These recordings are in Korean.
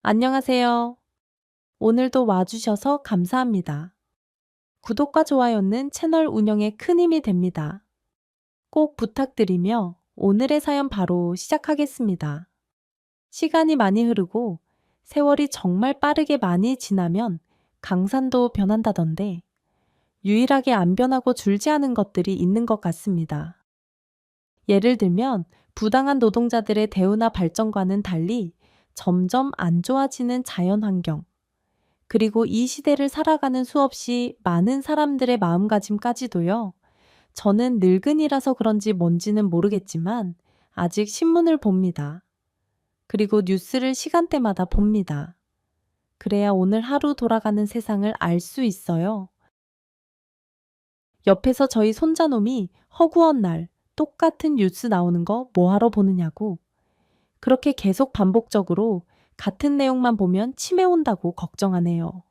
안녕하세요. 오늘도 와주셔서 감사합니다. 구독과 좋아요는 채널 운영에 큰 힘이 됩니다. 꼭 부탁드리며 오늘의 사연 바로 시작하겠습니다. 시간이 많이 흐르고 세월이 정말 빠르게 많이 지나면 강산도 변한다던데 유일하게 안 변하고 줄지 않은 것들이 있는 것 같습니다. 예를 들면 부당한 노동자들의 대우나 발전과는 달리 점점 안 좋아지는 자연 환경, 그리고 이 시대를 살아가는 수없이 많은 사람들의 마음가짐까지도요. 저는 늙은이라서 그런지 뭔지는 모르겠지만 아직 신문을 봅니다. 그리고 뉴스를 시간대마다 봅니다. 그래야 오늘 하루 돌아가는 세상을 알 수 있어요. 옆에서 저희 손자놈이 허구한 날 똑같은 뉴스 나오는 거 뭐하러 보느냐고, 그렇게 계속 반복적으로 같은 내용만 보면 치매 온다고 걱정하네요.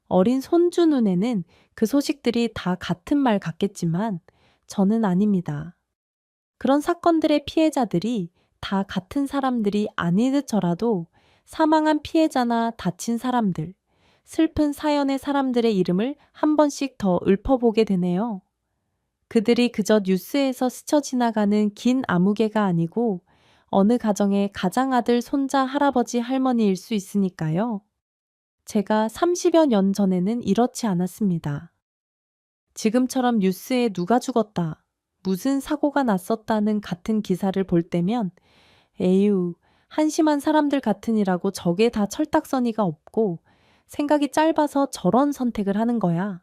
어린 손주 눈에는 그 소식들이 다 같은 말 같겠지만 저는 아닙니다. 그런 사건들의 피해자들이 다 같은 사람들이 아니듯더라도 사망한 피해자나 다친 사람들, 슬픈 사연의 사람들의 이름을 한 번씩 더 읊어보게 되네요. 그들이 그저 뉴스에서 스쳐 지나가는 긴 아무개가 아니고 어느 가정의 가장아들, 손자, 할아버지, 할머니일 수 있으니까요. 제가 30여 년 전에는 이렇지 않았습니다. 지금처럼 뉴스에 누가 죽었다, 무슨 사고가 났었다는 같은 기사를 볼 때면 에휴, 한심한 사람들 같으니라고 저게 다 철딱서니가 없고 생각이 짧아서 저런 선택을 하는 거야.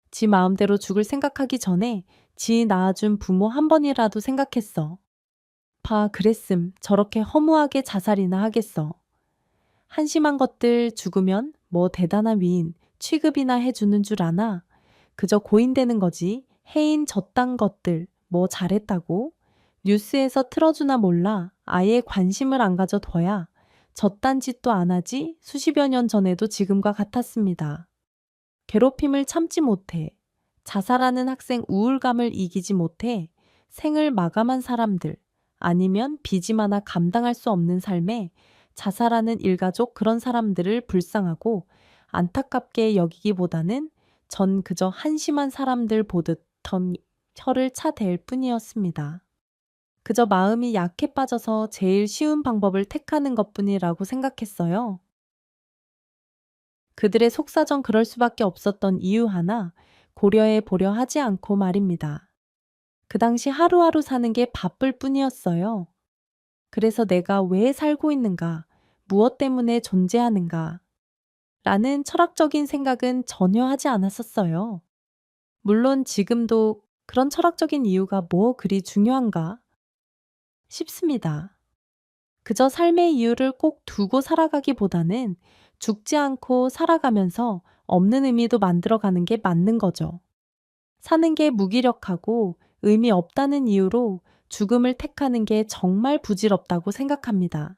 지 마음대로 죽을 생각하기 전에 지 낳아준 부모 한 번이라도 생각했어. 봐, 그랬음 저렇게 허무하게 자살이나 하겠어. 한심한 것들 죽으면 뭐 대단한 위인, 취급이나 해주는 줄 아나? 그저 고인되는 거지. 해인 저딴 것들 뭐 잘했다고? 뉴스에서 틀어주나 몰라. 아예 관심을 안 가져둬야 저딴 짓도 안 하지. 수십여 년 전에도 지금과 같았습니다. 괴롭힘을 참지 못해, 자살하는 학생 우울감을 이기지 못해 생을 마감한 사람들, 아니면 빚임 하나 감당할 수 없는 삶에 자살하는 일가족, 그런 사람들을 불쌍하고 안타깝게 여기기보다는 전 그저 한심한 사람들 보듯 덤 혀를 차댈 뿐이었습니다. 그저 마음이 약해 빠져서 제일 쉬운 방법을 택하는 것뿐이라고 생각했어요. 그들의 속사정 그럴 수밖에 없었던 이유 하나 고려해 보려 하지 않고 말입니다. 그 당시 하루하루 사는 게 바쁠 뿐이었어요. 그래서 내가 왜 살고 있는가, 무엇 때문에 존재하는가 라는 철학적인 생각은 전혀 하지 않았었어요. 물론 지금도 그런 철학적인 이유가 뭐 그리 중요한가 싶습니다. 그저 삶의 이유를 꼭 두고 살아가기보다는 죽지 않고 살아가면서 없는 의미도 만들어가는 게 맞는 거죠. 사는 게 무기력하고 의미 없다는 이유로 죽음을 택하는 게 정말 부질없다고 생각합니다.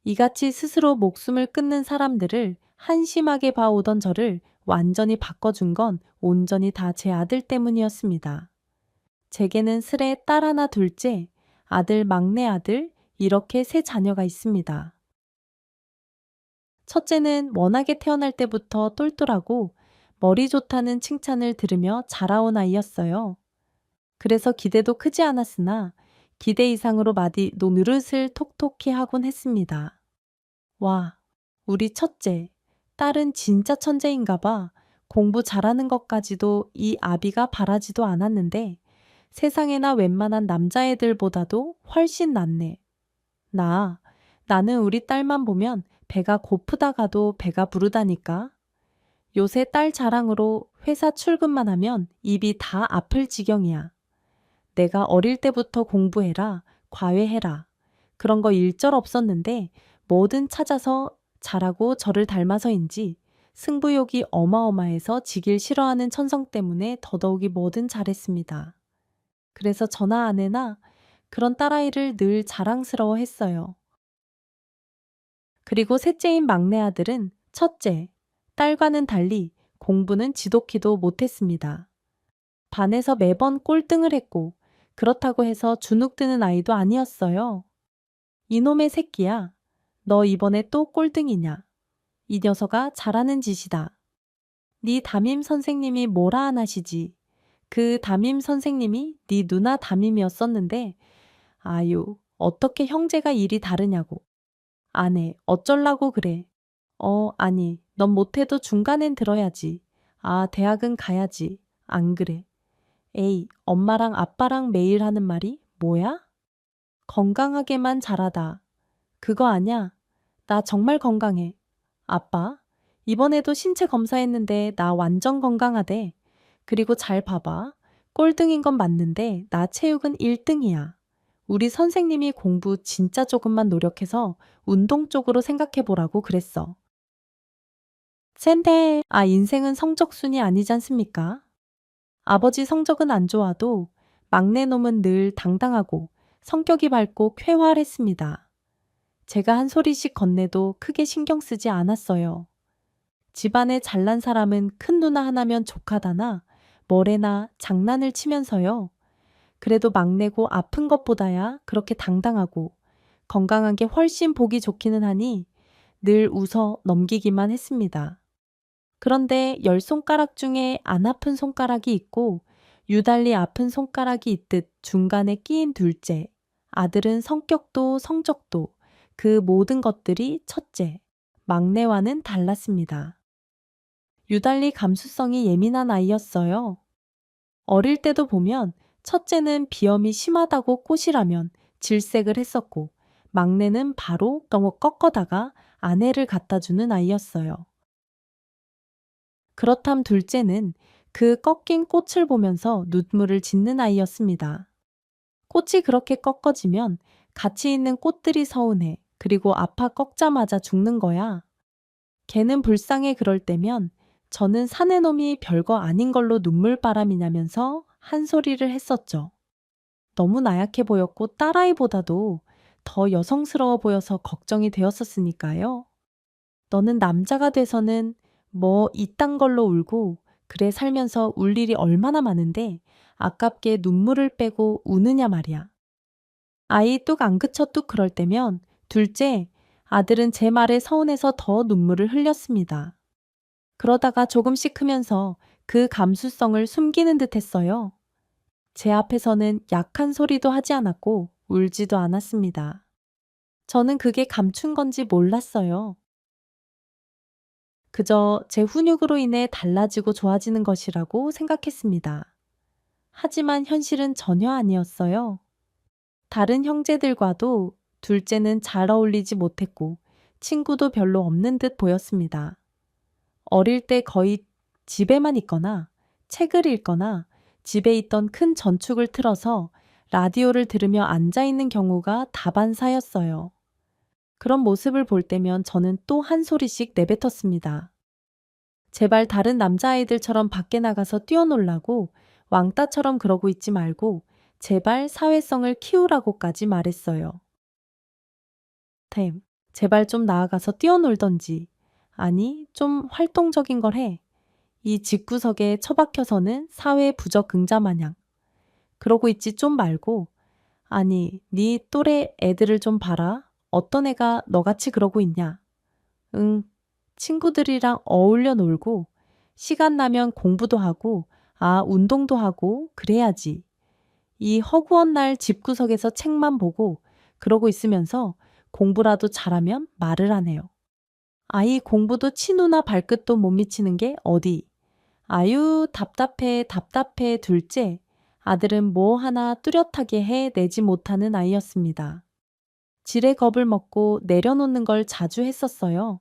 이같이 스스로 목숨을 끊는 사람들을 한심하게 봐오던 저를 완전히 바꿔준 건 온전히 다 제 아들 때문이었습니다. 제게는 슬에 딸 하나, 둘째, 아들, 막내 아들, 이렇게 세 자녀가 있습니다. 첫째는 워낙에 태어날 때부터 똘똘하고 머리 좋다는 칭찬을 들으며 자라온 아이였어요. 그래서 기대도 크지 않았으나 기대 이상으로 노릇을 톡톡히 하곤 했습니다. 와, 우리 첫째, 딸은 진짜 천재인가 봐. 공부 잘하는 것까지도 이 아비가 바라지도 않았는데 세상에나 웬만한 남자애들보다도 훨씬 낫네. 나는 우리 딸만 보면 배가 고프다가도 배가 부르다니까. 요새 딸 자랑으로 회사 출근만 하면 입이 다 아플 지경이야. 내가 어릴 때부터 공부해라, 과외해라, 그런 거 일절 없었는데 뭐든 찾아서 잘하고 저를 닮아서인지 승부욕이 어마어마해서 지길 싫어하는 천성 때문에 더더욱이 뭐든 잘했습니다. 그래서 저나 아내나 그런 딸아이를 늘 자랑스러워 했어요. 그리고 셋째인 막내 아들은 첫째, 딸과는 달리 공부는 지독히도 못했습니다. 반에서 매번 꼴등을 했고 그렇다고 해서 주눅드는 아이도 아니었어요. 이놈의 새끼야. 너 이번에 또 꼴등이냐? 이 녀석아 잘하는 짓이다. 네 담임 선생님이 뭐라 안 하시지? 그 담임 선생님이 네 누나 담임이었었는데 아유 어떻게 형제가 일이 다르냐고. 안 해. 어쩔라고 그래. 아니 넌 못해도 중간엔 들어야지. 아 대학은 가야지. 안 그래. 에이 엄마랑 아빠랑 매일 하는 말이 뭐야? 건강하게만 자라다. 그거 아냐? 나 정말 건강해. 아빠, 이번에도 신체 검사했는데 나 완전 건강하대. 그리고 잘 봐봐. 꼴등인 건 맞는데 나 체육은 1등이야. 우리 선생님이 공부 진짜 조금만 노력해서 운동 쪽으로 생각해 보라고 그랬어. 센데, 인생은 성적순이 아니지 않습니까? 아버지 성적은 안 좋아도 막내 놈은 늘 당당하고 성격이 밝고 쾌활했습니다. 제가 한 소리씩 건네도 크게 신경 쓰지 않았어요. 집안에 잘난 사람은 큰 누나 하나면 조카다나 뭐래나 장난을 치면서요. 그래도 막내고 아픈 것보다야 그렇게 당당하고 건강한 게 훨씬 보기 좋기는 하니 늘 웃어 넘기기만 했습니다. 그런데 10손가락 중에 안 아픈 손가락이 있고 유달리 아픈 손가락이 있듯 중간에 끼인 둘째. 아들은 성격도 성적도 그 모든 것들이 첫째. 막내와는 달랐습니다. 유달리 감수성이 예민한 아이였어요. 어릴 때도 보면 첫째는 비염이 심하다고 꼬시라면 질색을 했었고 막내는 바로 너무 꺾어다가 아내를 갖다 주는 아이였어요. 그렇담 둘째는 그 꺾인 꽃을 보면서 눈물을 짓는 아이였습니다. 꽃이 그렇게 꺾어지면 같이 있는 꽃들이 서운해. 그리고 아파 꺾자마자 죽는 거야. 걔는 불쌍해 그럴 때면 저는 사내 놈이 별거 아닌 걸로 눈물바람이 나면서 한 소리를 했었죠. 너무 나약해 보였고 딸아이보다도 더 여성스러워 보여서 걱정이 되었었으니까요. 너는 남자가 돼서는 뭐 이딴 걸로 울고 그래 살면서 울 일이 얼마나 많은데 아깝게 눈물을 빼고 우느냐 말이야. 아이 뚝 안 그쳐 뚝 그럴 때면 둘째, 아들은 제 말에 서운해서 더 눈물을 흘렸습니다. 그러다가 조금씩 크면서 그 감수성을 숨기는 듯 했어요. 제 앞에서는 약한 소리도 하지 않았고 울지도 않았습니다. 저는 그게 감춘 건지 몰랐어요. 그저 제 훈육으로 인해 달라지고 좋아지는 것이라고 생각했습니다. 하지만 현실은 전혀 아니었어요. 다른 형제들과도 둘째는 잘 어울리지 못했고 친구도 별로 없는 듯 보였습니다. 어릴 때 거의 집에만 있거나 책을 읽거나 집에 있던 큰 전축을 틀어서 라디오를 들으며 앉아있는 경우가 다반사였어요. 그런 모습을 볼 때면 저는 또 한 소리씩 내뱉었습니다. 제발 다른 남자아이들처럼 밖에 나가서 뛰어놀라고 왕따처럼 그러고 있지 말고 제발 사회성을 키우라고까지 말했어요. 제발 좀 나아가서 뛰어놀던지 아니 좀 활동적인 걸 해. 이 집구석에 처박혀서는 사회 부적응자 마냥 그러고 있지 좀 말고 아니 네 또래 애들을 좀 봐라. 어떤 애가 너같이 그러고 있냐. 응, 친구들이랑 어울려 놀고 시간 나면 공부도 하고 운동도 하고 그래야지. 이 허구한 날 집구석에서 책만 보고 그러고 있으면서 공부라도 잘하면 말을 안 해요. 아이 공부도 치누나 발끝도 못 미치는 게 어디. 아유 답답해 답답해 둘째. 아들은 뭐 하나 뚜렷하게 해 내지 못하는 아이였습니다. 지레 겁을 먹고 내려놓는 걸 자주 했었어요.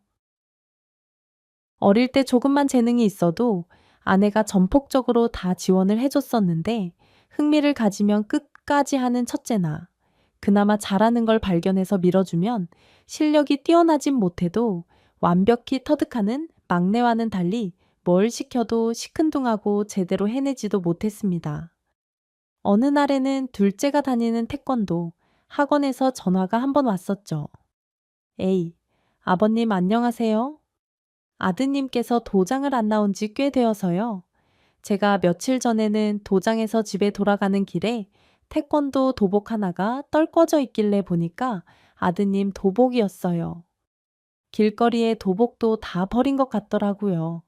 어릴 때 조금만 재능이 있어도 아내가 전폭적으로 다 지원을 해줬었는데 흥미를 가지면 끝까지 하는 첫째나 그나마 잘하는 걸 발견해서 밀어주면 실력이 뛰어나진 못해도 완벽히 터득하는 막내와는 달리 뭘 시켜도 시큰둥하고 제대로 해내지도 못했습니다. 어느 날에는 둘째가 다니는 태권도 학원에서 전화가 한 번 왔었죠. 에이, 아버님 안녕하세요. 아드님께서 도장을 안 나온 지 꽤 되어서요. 제가 며칠 전에는 도장에서 집에 돌아가는 길에 태권도 도복 하나가 떨궈져 있길래 보니까 아드님 도복이었어요. 길거리에 도복도 다 버린 것 같더라고요.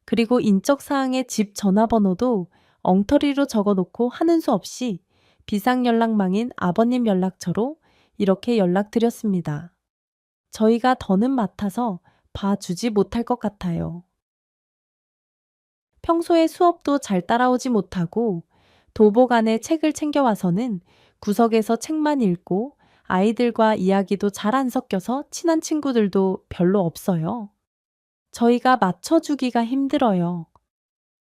그리고 인적사항의 집 전화번호도 엉터리로 적어놓고 하는 수 없이 비상연락망인 아버님 연락처로 이렇게 연락드렸습니다. 저희가 더는 맡아서 봐주지 못할 것 같아요. 평소에 수업도 잘 따라오지 못하고 도복 안에 책을 챙겨와서는 구석에서 책만 읽고 아이들과 이야기도 잘 안 섞여서 친한 친구들도 별로 없어요. 저희가 맞춰주기가 힘들어요.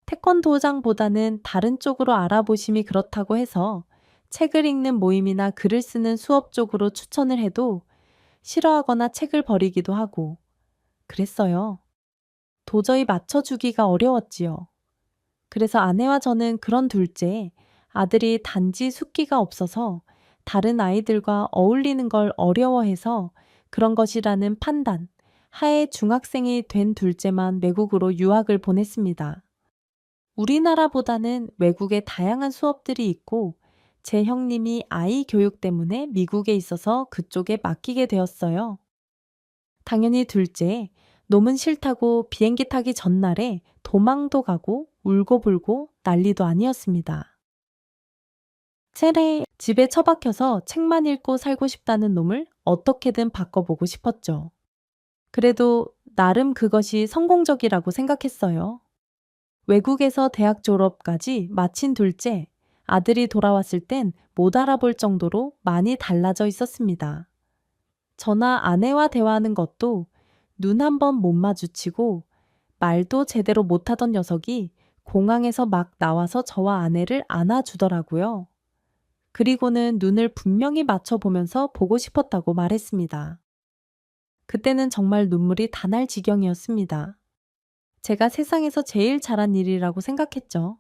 태권도장보다는 다른 쪽으로 알아보심이 그렇다고 해서 책을 읽는 모임이나 글을 쓰는 수업 쪽으로 추천을 해도 싫어하거나 책을 버리기도 하고 그랬어요. 도저히 맞춰주기가 어려웠지요. 그래서 아내와 저는 그런 둘째, 아들이 단지 숫기가 없어서 다른 아이들과 어울리는 걸 어려워해서 그런 것이라는 판단, 하에 중학생이 된 둘째만 외국으로 유학을 보냈습니다. 우리나라보다는 외국에 다양한 수업들이 있고 제 형님이 아이 교육 때문에 미국에 있어서 그쪽에 맡기게 되었어요. 당연히 둘째, 놈은 싫다고 비행기 타기 전날에 도망도 가고 울고불고 난리도 아니었습니다. 체레 집에 처박혀서 책만 읽고 살고 싶다는 놈을 어떻게든 바꿔보고 싶었죠. 그래도 나름 그것이 성공적이라고 생각했어요. 외국에서 대학 졸업까지 마친 둘째, 아들이 돌아왔을 땐 못 알아볼 정도로 많이 달라져 있었습니다. 저나 아내와 대화하는 것도 눈 한 번 못 마주치고 말도 제대로 못하던 녀석이 공항에서 막 나와서 저와 아내를 안아주더라고요. 그리고는 눈을 분명히 맞춰보면서 보고 싶었다고 말했습니다. 그때는 정말 눈물이 다 날 지경이었습니다. 제가 세상에서 제일 잘한 일이라고 생각했죠.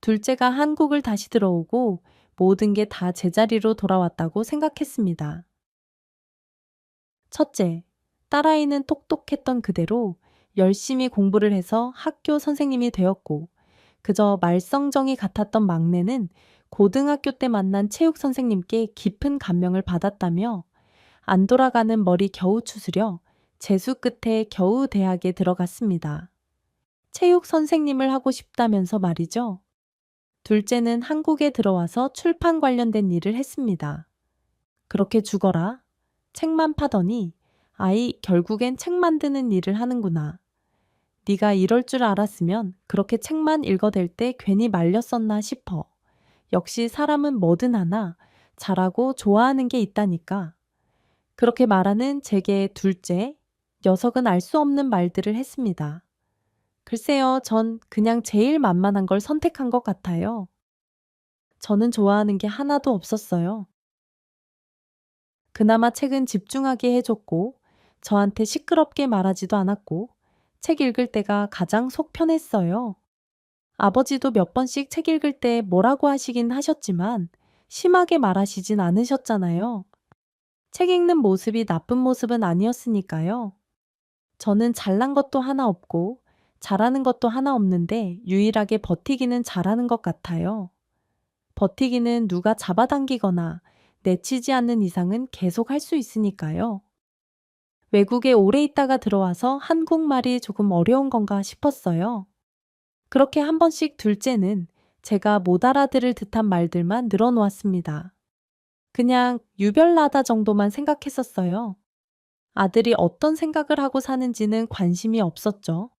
둘째가 한국을 다시 들어오고 모든 게 다 제자리로 돌아왔다고 생각했습니다. 첫째, 딸아이는 똑똑했던 그대로 열심히 공부를 해서 학교 선생님이 되었고 그저 말썽정이 같았던 막내는 고등학교 때 만난 체육 선생님께 깊은 감명을 받았다며 안 돌아가는 머리 겨우 추스려 재수 끝에 겨우 대학에 들어갔습니다. 체육 선생님을 하고 싶다면서 말이죠. 둘째는 한국에 들어와서 출판 관련된 일을 했습니다. 그렇게 죽어라. 책만 파더니 아이 결국엔 책 만드는 일을 하는구나. 네가 이럴 줄 알았으면 그렇게 책만 읽어댈 때 괜히 말렸었나 싶어. 역시 사람은 뭐든 하나 잘하고 좋아하는 게 있다니까. 그렇게 말하는 제게 둘째, 녀석은 알 수 없는 말들을 했습니다. 글쎄요, 전 그냥 제일 만만한 걸 선택한 것 같아요. 저는 좋아하는 게 하나도 없었어요. 그나마 책은 집중하게 해줬고, 저한테 시끄럽게 말하지도 않았고, 책 읽을 때가 가장 속 편했어요. 아버지도 몇 번씩 책 읽을 때 뭐라고 하시긴 하셨지만, 심하게 말하시진 않으셨잖아요. 책 읽는 모습이 나쁜 모습은 아니었으니까요. 저는 잘난 것도 하나 없고, 잘하는 것도 하나 없는데 유일하게 버티기는 잘하는 것 같아요. 버티기는 누가 잡아당기거나 내치지 않는 이상은 계속 할 수 있으니까요. 외국에 오래 있다가 들어와서 한국말이 조금 어려운 건가 싶었어요. 그렇게 한 번씩 둘째는 제가 못 알아들을 듯한 말들만 늘어놓았습니다. 그냥 유별나다 정도만 생각했었어요. 아들이 어떤 생각을 하고 사는지는 관심이 없었죠.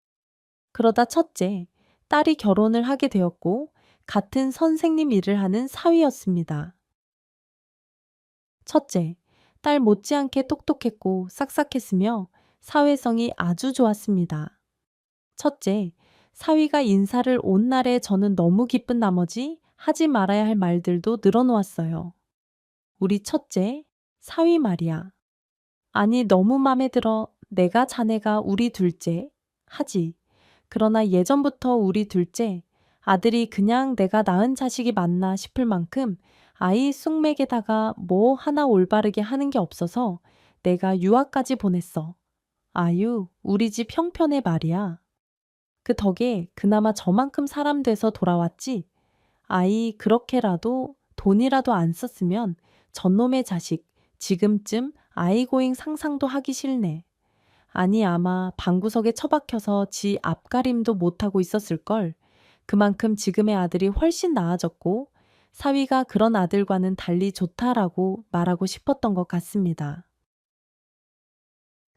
그러다 첫째, 딸이 결혼을 하게 되었고 같은 선생님 일을 하는 사위였습니다. 첫째, 딸 못지않게 똑똑했고 싹싹했으며 사회성이 아주 좋았습니다. 첫째, 사위가 인사를 온 날에 저는 너무 기쁜 나머지 하지 말아야 할 말들도 늘어놓았어요. 우리 첫째, 사위 말이야. 아니 너무 맘에 들어. 내가 자네가 우리 둘째 하지. 그러나 예전부터 우리 둘째, 아들이 그냥 내가 낳은 자식이 맞나 싶을 만큼 아이 쑥맥에다가 뭐 하나 올바르게 하는 게 없어서 내가 유학까지 보냈어. 아유, 우리 집 형편에 말이야. 그 덕에 그나마 저만큼 사람 돼서 돌아왔지. 아이 그렇게라도 돈이라도 안 썼으면 전놈의 자식 지금쯤 아이고잉 상상도 하기 싫네. 아니 아마 방구석에 처박혀서 지 앞가림도 못하고 있었을걸. 그만큼 지금의 아들이 훨씬 나아졌고 사위가 그런 아들과는 달리 좋다라고 말하고 싶었던 것 같습니다.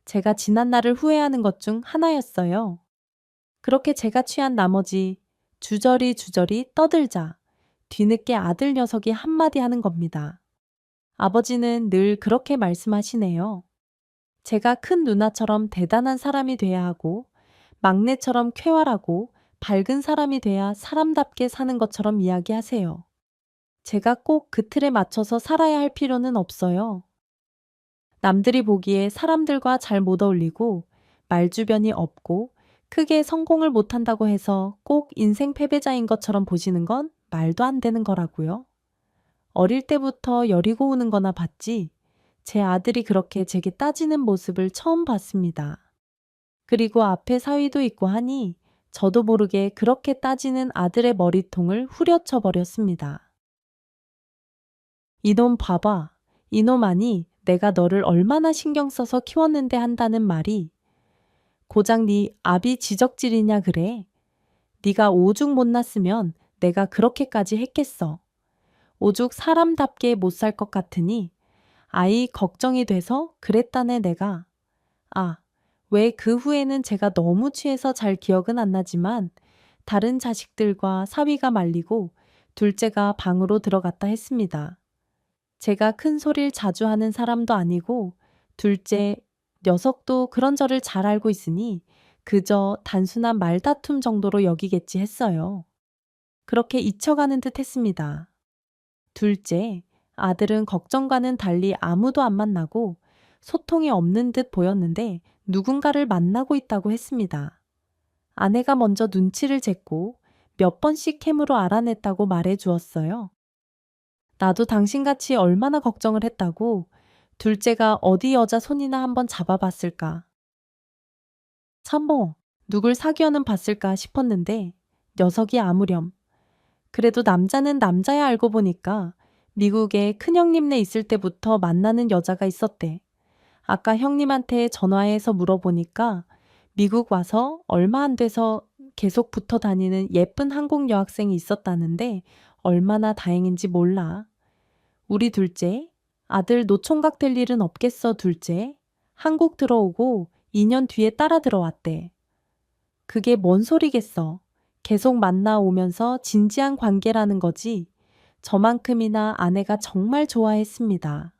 제가 지난 날을 후회하는 것 중 하나였어요. 그렇게 제가 취한 나머지 주저리 떠들자 뒤늦게 아들 녀석이 한마디 하는 겁니다. 아버지는 늘 그렇게 말씀하시네요. 제가 큰 누나처럼 대단한 사람이 돼야 하고 막내처럼 쾌활하고 밝은 사람이 돼야 사람답게 사는 것처럼 이야기하세요. 제가 꼭 그 틀에 맞춰서 살아야 할 필요는 없어요. 남들이 보기에 사람들과 잘 못 어울리고 말주변이 없고 크게 성공을 못한다고 해서 꼭 인생 패배자인 것처럼 보시는 건 말도 안 되는 거라고요. 어릴 때부터 여리고 우는 거나 봤지 제 아들이 그렇게 제게 따지는 모습을 처음 봤습니다. 그리고 앞에 사위도 있고 하니 저도 모르게 그렇게 따지는 아들의 머리통을 후려쳐 버렸습니다. 이놈 봐봐. 이놈 아니 내가 너를 얼마나 신경 써서 키웠는데 한다는 말이 고작 네 아비 지적질이냐 그래. 네가 오죽 못났으면 내가 그렇게까지 했겠어. 오죽 사람답게 못 살 것 같으니 아이 걱정이 돼서 그랬다네 내가. 아, 왜 그 후에는 제가 너무 취해서 잘 기억은 안 나지만 다른 자식들과 사위가 말리고 둘째가 방으로 들어갔다 했습니다. 제가 큰 소리를 자주 하는 사람도 아니고 둘째 녀석도 그런 저를 잘 알고 있으니 그저 단순한 말다툼 정도로 여기겠지 했어요. 그렇게 잊혀가는 듯 했습니다. 둘째, 아들은 걱정과는 달리 아무도 안 만나고 소통이 없는 듯 보였는데 누군가를 만나고 있다고 했습니다. 아내가 먼저 눈치를 챘고 몇 번씩 캠으로 알아냈다고 말해 주었어요. 나도 당신같이 얼마나 걱정을 했다고 둘째가 어디 여자 손이나 한번 잡아봤을까. 참모, 누굴 사귀어는 봤을까 싶었는데 녀석이 아무렴. 그래도 남자는 남자야 알고 보니까 미국에 큰형님네 있을 때부터 만나는 여자가 있었대. 아까 형님한테 전화해서 물어보니까 미국 와서 얼마 안 돼서 계속 붙어 다니는 예쁜 한국 여학생이 있었다는데 얼마나 다행인지 몰라. 우리 둘째, 아들 노총각 될 일은 없겠어 둘째. 한국 들어오고 2년 뒤에 따라 들어왔대. 그게 뭔 소리겠어. 계속 만나오면서 진지한 관계라는 거지. 저만큼이나 아내가 정말 좋아했습니다.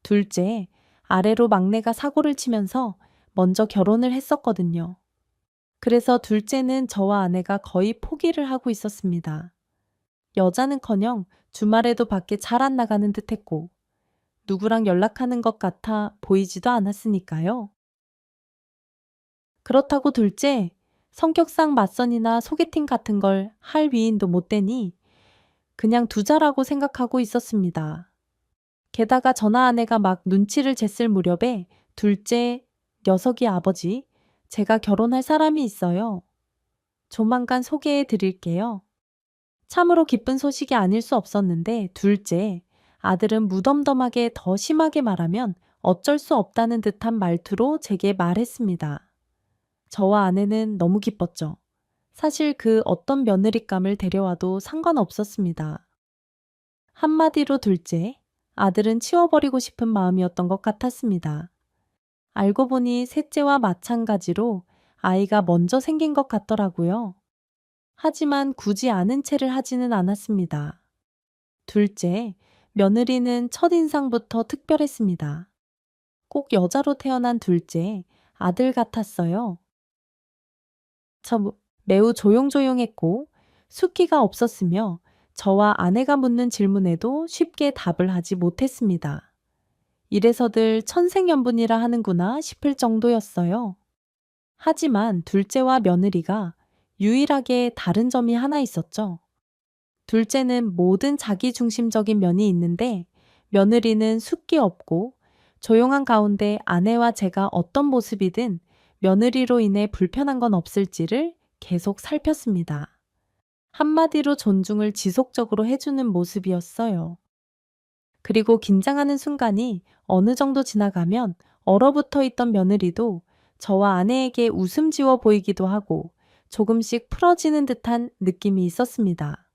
둘째, 아래로 막내가 사고를 치면서 먼저 결혼을 했었거든요. 그래서 둘째는 저와 아내가 거의 포기를 하고 있었습니다. 여자는커녕 주말에도 밖에 잘 안 나가는 듯 했고 누구랑 연락하는 것 같아 보이지도 않았으니까요. 그렇다고 둘째, 성격상 맞선이나 소개팅 같은 걸 할 위인도 못 되니 그냥 두자라고 생각하고 있었습니다. 게다가 전화 아내가 막 눈치를 챘을 무렵에 둘째 녀석이 아버지, 제가 결혼할 사람이 있어요. 조만간 소개해 드릴게요. 참으로 기쁜 소식이 아닐 수 없었는데 둘째, 아들은 무덤덤하게 더 심하게 말하면 어쩔 수 없다는 듯한 말투로 제게 말했습니다. 저와 아내는 너무 기뻤죠. 사실 그 어떤 며느리감을 데려와도 상관없었습니다. 한마디로 둘째, 아들은 치워버리고 싶은 마음이었던 것 같았습니다. 알고 보니 셋째와 마찬가지로 아이가 먼저 생긴 것 같더라고요. 하지만 굳이 아는 체를 하지는 않았습니다. 둘째, 며느리는 첫인상부터 특별했습니다. 꼭 여자로 태어난 둘째, 아들 같았어요. 매우 조용조용했고 숫기가 없었으며 저와 아내가 묻는 질문에도 쉽게 답을 하지 못했습니다. 이래서들 천생연분이라 하는구나 싶을 정도였어요. 하지만 둘째와 며느리가 유일하게 다른 점이 하나 있었죠. 둘째는 모든 자기중심적인 면이 있는데 며느리는 숫기 없고 조용한 가운데 아내와 제가 어떤 모습이든 며느리로 인해 불편한 건 없을지를 계속 살폈습니다. 한마디로 존중을 지속적으로 해주는 모습이었어요. 그리고 긴장하는 순간이 어느 정도 지나가면 얼어붙어 있던 며느리도 저와 아내에게 웃음 지워 보이기도 하고 조금씩 풀어지는 듯한 느낌이 있었습니다.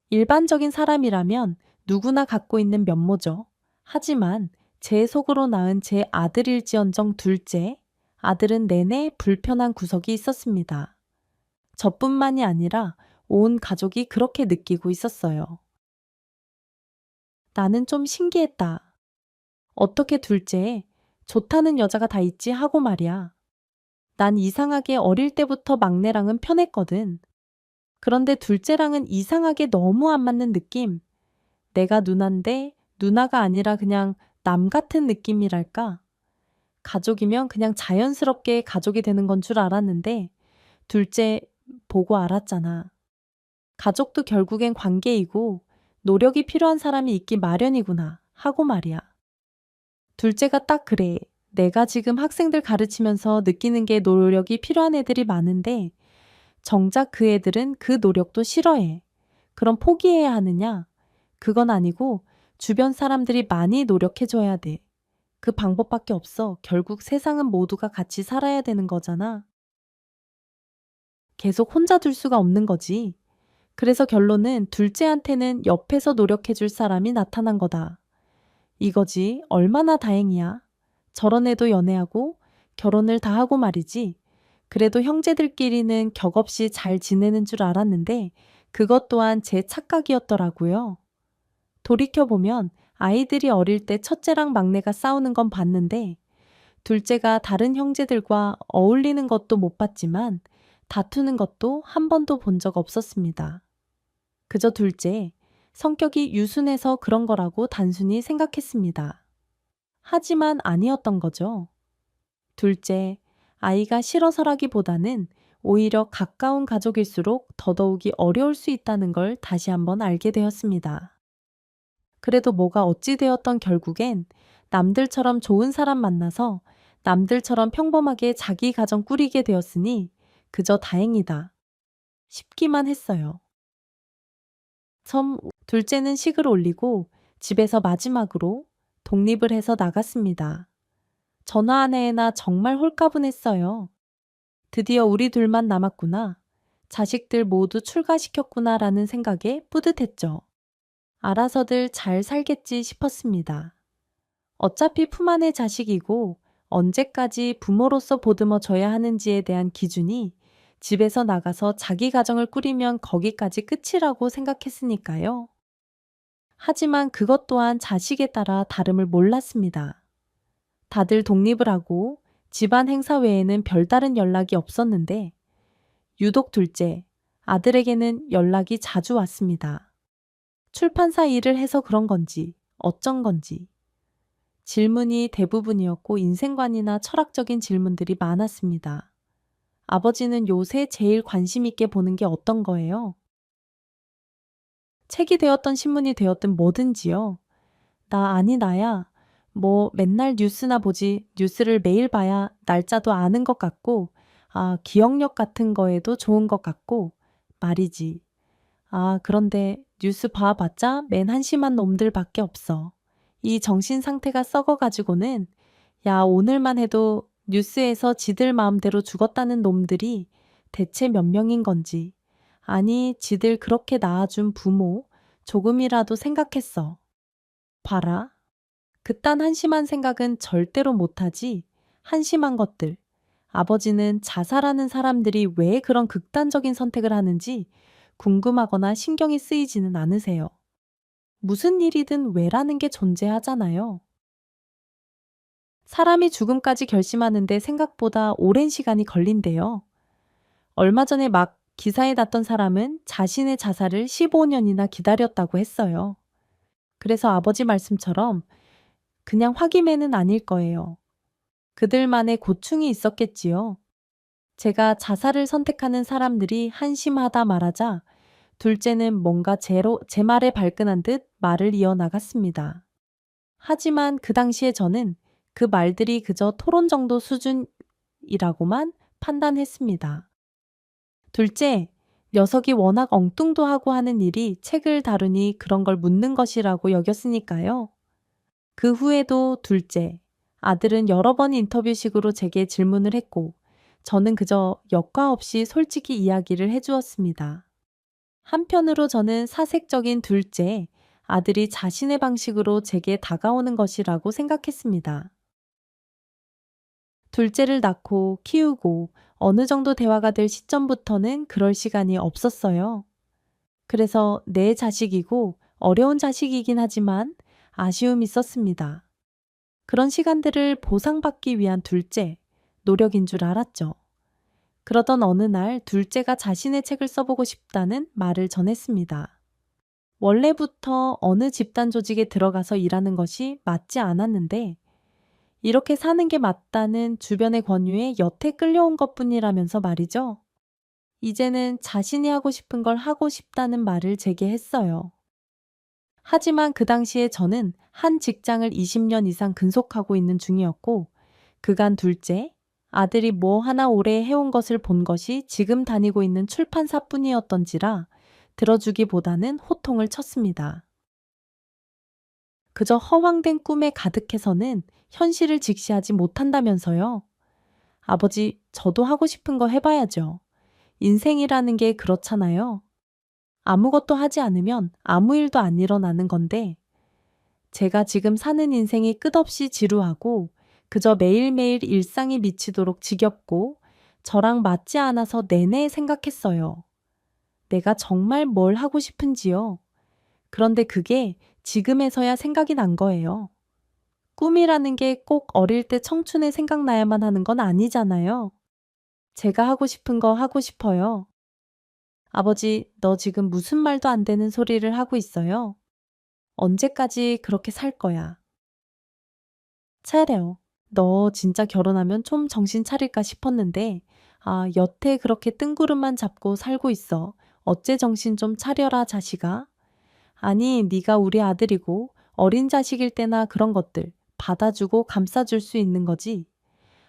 일반적인 사람이라면 누구나 갖고 있는 면모죠. 하지만 제 속으로 낳은 제 아들일지언정 둘째, 아들은 내내 불편한 구석이 있었습니다. 저뿐만이 아니라 온 가족이 그렇게 느끼고 있었어요. 나는 좀 신기했다. 어떻게 둘째에 좋다는 여자가 다 있지 하고 말이야. 난 이상하게 어릴 때부터 막내랑은 편했거든. 그런데 둘째랑은 이상하게 너무 안 맞는 느낌. 내가 누나인데 누나가 아니라 그냥 남 같은 느낌이랄까? 가족이면 그냥 자연스럽게 가족이 되는 건 줄 알았는데 둘째 보고 알았잖아. 가족도 결국엔 관계이고 노력이 필요한 사람이 있기 마련이구나 하고 말이야. 둘째가 딱 그래. 내가 지금 학생들 가르치면서 느끼는 게 노력이 필요한 애들이 많은데 정작 그 애들은 그 노력도 싫어해. 그럼 포기해야 하느냐? 그건 아니고 주변 사람들이 많이 노력해줘야 돼. 그 방법밖에 없어. 결국 세상은 모두가 같이 살아야 되는 거잖아. 계속 혼자 둘 수가 없는 거지. 그래서 결론은 둘째한테는 옆에서 노력해줄 사람이 나타난 거다. 이거지. 얼마나 다행이야. 저런 애도 연애하고 결혼을 다 하고 말이지. 그래도 형제들끼리는 격없이 잘 지내는 줄 알았는데 그것 또한 제 착각이었더라고요. 돌이켜보면 아이들이 어릴 때 첫째랑 막내가 싸우는 건 봤는데 둘째가 다른 형제들과 어울리는 것도 못 봤지만 다투는 것도 한 번도 본 적 없었습니다. 그저 둘째, 성격이 유순해서 그런 거라고 단순히 생각했습니다. 하지만 아니었던 거죠. 둘째, 아이가 싫어서라기보다는 오히려 가까운 가족일수록 더더욱이 어려울 수 있다는 걸 다시 한번 알게 되었습니다. 그래도 뭐가 어찌 되었던 결국엔 남들처럼 좋은 사람 만나서 남들처럼 평범하게 자기 가정 꾸리게 되었으니 그저 다행이다 싶기만 했어요. 둘째는 식을 올리고 집에서 마지막으로 독립을 해서 나갔습니다. 전화 한 해나 정말 홀가분했어요. 드디어 우리 둘만 남았구나. 자식들 모두 출가시켰구나라는 생각에 뿌듯했죠. 알아서들 잘 살겠지 싶었습니다. 어차피 품 안의 자식이고 언제까지 부모로서 보듬어줘야 하는지에 대한 기준이 집에서 나가서 자기 가정을 꾸리면 거기까지 끝이라고 생각했으니까요. 하지만 그것 또한 자식에 따라 다름을 몰랐습니다. 다들 독립을 하고 집안 행사 외에는 별다른 연락이 없었는데 유독 둘째, 아들에게는 연락이 자주 왔습니다. 출판사 일을 해서 그런 건지 어쩐 건지. 질문이 대부분이었고 인생관이나 철학적인 질문들이 많았습니다. 아버지는 요새 제일 관심 있게 보는 게 어떤 거예요? 책이 되었던 신문이 되었든 뭐든지요. 나 아니 나야. 뭐 맨날 뉴스나 보지 뉴스를 매일 봐야 날짜도 아는 것 같고 기억력 같은 거에도 좋은 것 같고 말이지. 그런데 뉴스 봐봤자 맨 한심한 놈들밖에 없어. 이 정신 상태가 썩어가지고는 야 오늘만 해도 뉴스에서 지들 마음대로 죽었다는 놈들이 대체 몇 명인 건지 아니 지들 그렇게 낳아준 부모 조금이라도 생각했어. 봐라. 그딴 한심한 생각은 절대로 못하지. 한심한 것들. 아버지는 자살하는 사람들이 왜 그런 극단적인 선택을 하는지 궁금하거나 신경이 쓰이지는 않으세요. 무슨 일이든 왜라는 게 존재하잖아요. 사람이 죽음까지 결심하는데 생각보다 오랜 시간이 걸린대요. 얼마 전에 막 기사에 났던 사람은 자신의 자살을 15년이나 기다렸다고 했어요. 그래서 아버지 말씀처럼 그냥 확임에는 아닐 거예요. 그들만의 고충이 있었겠지요. 제가 자살을 선택하는 사람들이 한심하다 말하자 둘째는 뭔가 제 말에 발끈한 듯 말을 이어나갔습니다. 하지만 그 당시에 저는 그 말들이 그저 토론 정도 수준이라고만 판단했습니다. 둘째, 녀석이 워낙 엉뚱도 하고 하는 일이 책을 다루니 그런 걸 묻는 것이라고 여겼으니까요. 그 후에도 둘째, 아들은 여러 번 인터뷰식으로 제게 질문을 했고 저는 그저 여과 없이 솔직히 이야기를 해주었습니다. 한편으로 저는 사색적인 둘째, 아들이 자신의 방식으로 제게 다가오는 것이라고 생각했습니다. 둘째를 낳고 키우고 어느 정도 대화가 될 시점부터는 그럴 시간이 없었어요. 그래서 내 자식이고 어려운 자식이긴 하지만 아쉬움이 있었습니다. 그런 시간들을 보상받기 위한 둘째, 노력인 줄 알았죠. 그러던 어느 날 둘째가 자신의 책을 써보고 싶다는 말을 전했습니다. 원래부터 어느 집단 조직에 들어가서 일하는 것이 맞지 않았는데 이렇게 사는 게 맞다는 주변의 권유에 여태 끌려온 것뿐이라면서 말이죠. 이제는 자신이 하고 싶은 걸 하고 싶다는 말을 제게 했어요. 하지만 그 당시에 저는 한 직장을 20년 이상 근속하고 있는 중이었고 그간 둘째, 아들이 뭐 하나 오래 해온 것을 본 것이 지금 다니고 있는 출판사뿐이었던지라 들어주기보다는 호통을 쳤습니다. 그저 허황된 꿈에 가득해서는 현실을 직시하지 못한다면서요. 아버지, 저도 하고 싶은 거 해봐야죠. 인생이라는 게 그렇잖아요. 아무것도 하지 않으면 아무 일도 안 일어나는 건데, 제가 지금 사는 인생이 끝없이 지루하고, 그저 매일매일 일상이 미치도록 지겹고, 저랑 맞지 않아서 내내 생각했어요. 내가 정말 뭘 하고 싶은지요. 그런데 그게 지금에서야 생각이 난 거예요. 꿈이라는 게 꼭 어릴 때 청춘에 생각나야만 하는 건 아니잖아요. 제가 하고 싶은 거 하고 싶어요. 아버지, 너 지금 무슨 말도 안 되는 소리를 하고 있어요? 언제까지 그렇게 살 거야? 차려. 너 진짜 결혼하면 좀 정신 차릴까 싶었는데, 여태 그렇게 뜬구름만 잡고 살고 있어. 어째 정신 좀 차려라, 자식아. 아니, 네가 우리 아들이고 어린 자식일 때나 그런 것들 받아주고 감싸줄 수 있는 거지.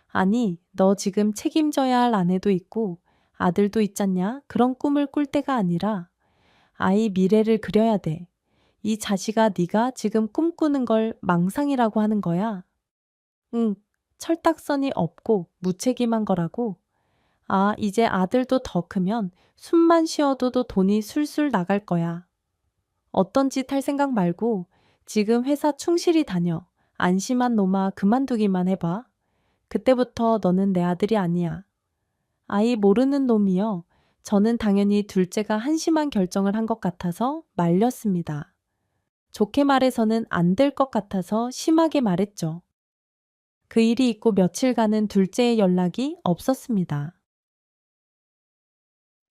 아니, 너 지금 책임져야 할 아내도 있고 아들도 있잖냐? 그런 꿈을 꿀 때가 아니라 아이 미래를 그려야 돼. 이 자식아, 네가 지금 꿈꾸는 걸 망상이라고 하는 거야. 응, 철딱선이 없고 무책임한 거라고. 이제 아들도 더 크면 숨만 쉬어도 돈이 술술 나갈 거야. 어떤 짓 할 생각 말고 지금 회사 충실히 다녀. 안심한 놈아 그만두기만 해봐. 그때부터 너는 내 아들이 아니야. 아이 모르는 놈이여. 저는 당연히 둘째가 한심한 결정을 한 것 같아서 말렸습니다. 좋게 말해서는 안 될 것 같아서 심하게 말했죠. 그 일이 있고 며칠간은 둘째의 연락이 없었습니다.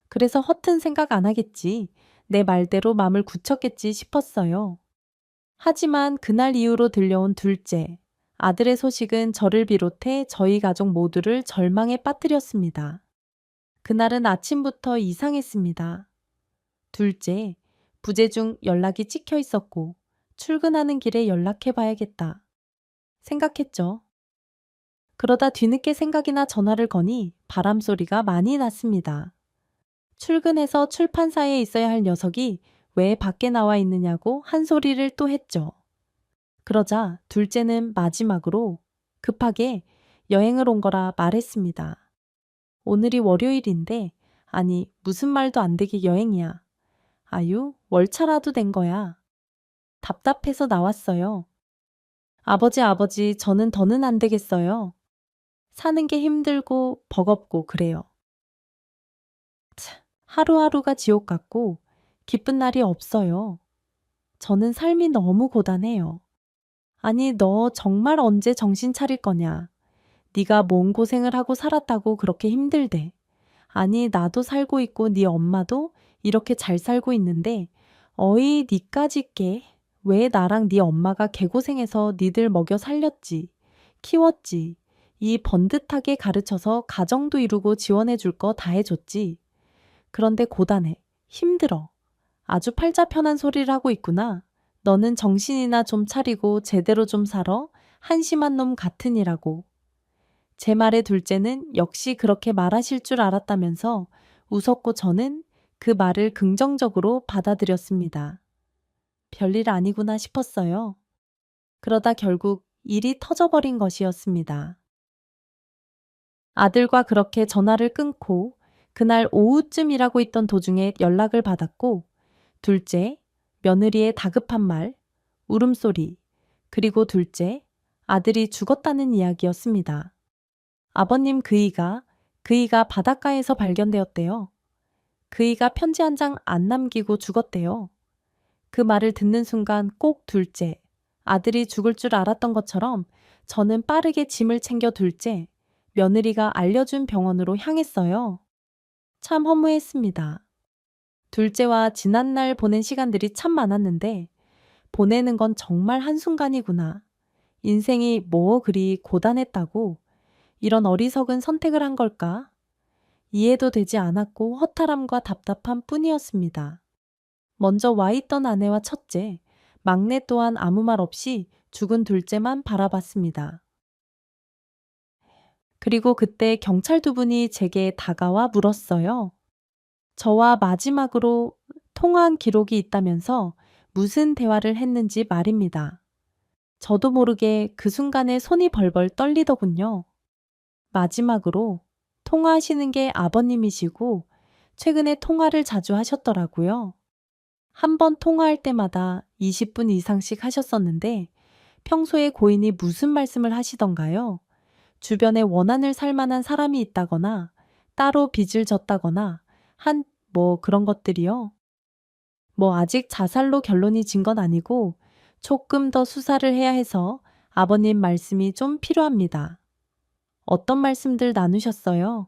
그래서 허튼 생각 안 하겠지. 내 말대로 마음을 굳혔겠지 싶었어요. 하지만 그날 이후로 들려온 둘째, 아들의 소식은 저를 비롯해 저희 가족 모두를 절망에 빠뜨렸습니다. 그날은 아침부터 이상했습니다. 둘째, 부재 중 연락이 찍혀 있었고 출근하는 길에 연락해 봐야겠다 생각했죠. 그러다 뒤늦게 생각이나 전화를 거니 바람 소리가 많이 났습니다. 출근해서 출판사에 있어야 할 녀석이 왜 밖에 나와 있느냐고 한 소리를 또 했죠. 그러자 둘째는 마지막으로 급하게 여행을 온 거라 말했습니다. 오늘이 월요일인데, 아니, 무슨 말도 안 되게 여행이야. 아유, 월차라도 된 거야. 답답해서 나왔어요. 아버지, 저는 더는 안 되겠어요. 사는 게 힘들고 버겁고 그래요. 하루하루가 지옥 같고 기쁜 날이 없어요. 저는 삶이 너무 고단해요. 아니, 너 정말 언제 정신 차릴 거냐? 네가 뭔 고생을 하고 살았다고 그렇게 힘들대. 아니, 나도 살고 있고 네 엄마도 이렇게 잘 살고 있는데 어이 니까짓 게 왜 나랑 네 엄마가 개고생해서 니들 먹여 살렸지, 키웠지, 이 번듯하게 가르쳐서 가정도 이루고 지원해 줄 거 다 해줬지. 그런데 고단해. 힘들어. 아주 팔자편한 소리를 하고 있구나. 너는 정신이나 좀 차리고 제대로 좀 살아. 한심한 놈 같으니라고. 제 말에 둘째는 역시 그렇게 말하실 줄 알았다면서 웃었고 저는 그 말을 긍정적으로 받아들였습니다. 별일 아니구나 싶었어요. 그러다 결국 일이 터져버린 것이었습니다. 아들과 그렇게 전화를 끊고 그날 오후쯤 일하고 있던 도중에 연락을 받았고, 둘째, 며느리의 다급한 말, 울음소리, 그리고 둘째, 아들이 죽었다는 이야기였습니다. 아버님 그이가 바닷가에서 발견되었대요. 그이가 편지 한 장 안 남기고 죽었대요. 그 말을 듣는 순간 꼭 둘째, 아들이 죽을 줄 알았던 것처럼 저는 빠르게 짐을 챙겨 둘째, 며느리가 알려준 병원으로 향했어요. 참 허무했습니다. 둘째와 지난날 보낸 시간들이 참 많았는데 보내는 건 정말 한순간이구나. 인생이 뭐 그리 고단했다고 이런 어리석은 선택을 한 걸까? 이해도 되지 않았고 허탈함과 답답함 뿐이었습니다. 먼저 와 있던 아내와 첫째, 막내 또한 아무 말 없이 죽은 둘째만 바라봤습니다. 그리고 그때 경찰 두 분이 제게 다가와 물었어요. 저와 마지막으로 통화한 기록이 있다면서 무슨 대화를 했는지 말입니다. 저도 모르게 그 순간에 손이 벌벌 떨리더군요. 마지막으로 통화하시는 게 아버님이시고 최근에 통화를 자주 하셨더라고요. 한 번 통화할 때마다 20분 이상씩 하셨었는데 평소에 고인이 무슨 말씀을 하시던가요? 주변에 원한을 살 만한 사람이 있다거나 따로 빚을 졌다거나 뭐 그런 것들이요. 뭐 아직 자살로 결론이 진 건 아니고 조금 더 수사를 해야 해서 아버님 말씀이 좀 필요합니다. 어떤 말씀들 나누셨어요?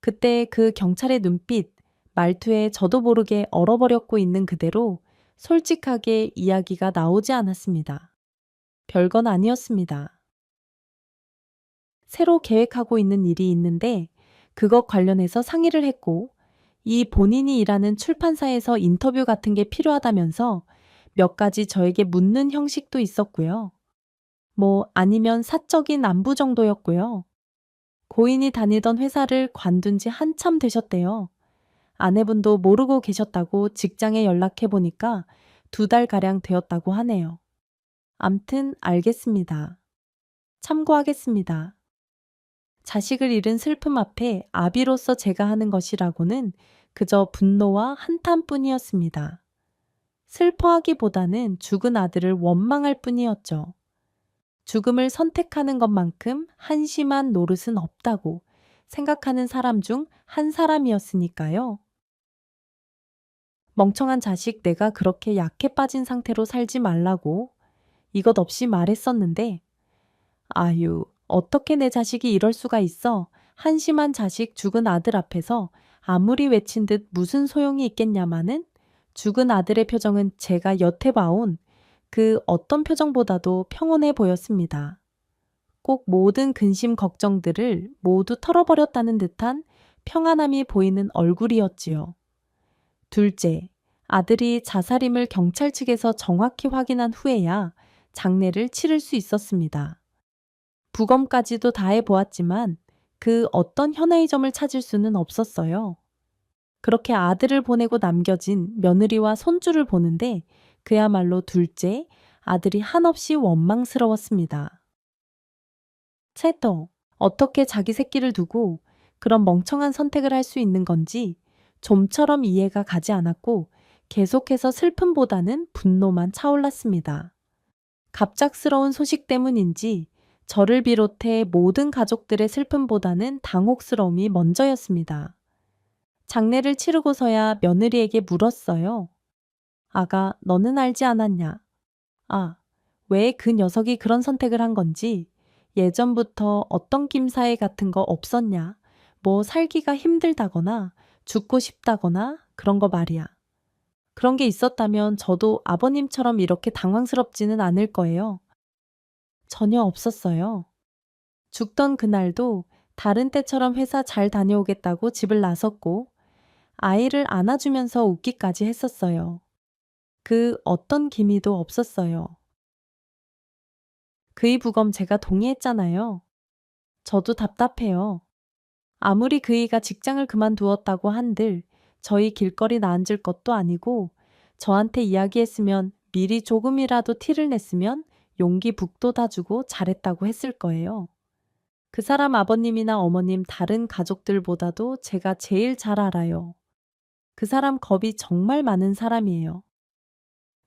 그때 그 경찰의 눈빛, 말투에 저도 모르게 얼어버렸고 있는 그대로 솔직하게 이야기가 나오지 않았습니다. 별건 아니었습니다. 새로 계획하고 있는 일이 있는데 그것 관련해서 상의를 했고 이 본인이 일하는 출판사에서 인터뷰 같은 게 필요하다면서 몇 가지 저에게 묻는 형식도 있었고요. 뭐 아니면 사적인 안부 정도였고요. 고인이 다니던 회사를 관둔 지 한참 되셨대요. 아내분도 모르고 계셨다고 직장에 연락해 보니까 2달가량 되었다고 하네요. 암튼 알겠습니다. 참고하겠습니다. 자식을 잃은 슬픔 앞에 아비로서 제가 하는 것이라고는 그저 분노와 한탄뿐이었습니다. 슬퍼하기보다는 죽은 아들을 원망할 뿐이었죠. 죽음을 선택하는 것만큼 한심한 노릇은 없다고 생각하는 사람 중 한 사람이었으니까요. 멍청한 자식 내가 그렇게 약해 빠진 상태로 살지 말라고 이것 없이 말했었는데 아유, 어떻게 내 자식이 이럴 수가 있어. 한심한 자식 죽은 아들 앞에서 아무리 외친 듯 무슨 소용이 있겠냐마는 죽은 아들의 표정은 제가 여태 봐온 그 어떤 표정보다도 평온해 보였습니다. 꼭 모든 근심 걱정들을 모두 털어버렸다는 듯한 평안함이 보이는 얼굴이었지요. 둘째, 아들이 자살임을 경찰 측에서 정확히 확인한 후에야 장례를 치를 수 있었습니다. 부검까지도 다 해보았지만 그 어떤 현아의 점을 찾을 수는 없었어요. 그렇게 아들을 보내고 남겨진 며느리와 손주를 보는데 그야말로 둘째, 아들이 한없이 원망스러웠습니다. 채터, 어떻게 자기 새끼를 두고 그런 멍청한 선택을 할 수 있는 건지 좀처럼 이해가 가지 않았고 계속해서 슬픔보다는 분노만 차올랐습니다. 갑작스러운 소식 때문인지 저를 비롯해 모든 가족들의 슬픔보다는 당혹스러움이 먼저였습니다. 장례를 치르고서야 며느리에게 물었어요. 아가, 너는 알지 않았냐? 아, 왜 그 녀석이 그런 선택을 한 건지 예전부터 어떤 김사회 같은 거 없었냐? 뭐 살기가 힘들다거나 죽고 싶다거나 그런 거 말이야. 그런 게 있었다면 저도 아버님처럼 이렇게 당황스럽지는 않을 거예요. 전혀 없었어요. 죽던 그날도 다른 때처럼 회사 잘 다녀오겠다고 집을 나섰고 아이를 안아주면서 웃기까지 했었어요. 그 어떤 기미도 없었어요. 그의 부검 제가 동의했잖아요. 저도 답답해요. 아무리 그이가 직장을 그만두었다고 한들 저희 길거리 나앉을 것도 아니고 저한테 이야기했으면 미리 조금이라도 티를 냈으면 용기 북돋아주고 잘했다고 했을 거예요. 그 사람 아버님이나 어머님 다른 가족들보다도 제가 제일 잘 알아요. 그 사람 겁이 정말 많은 사람이에요.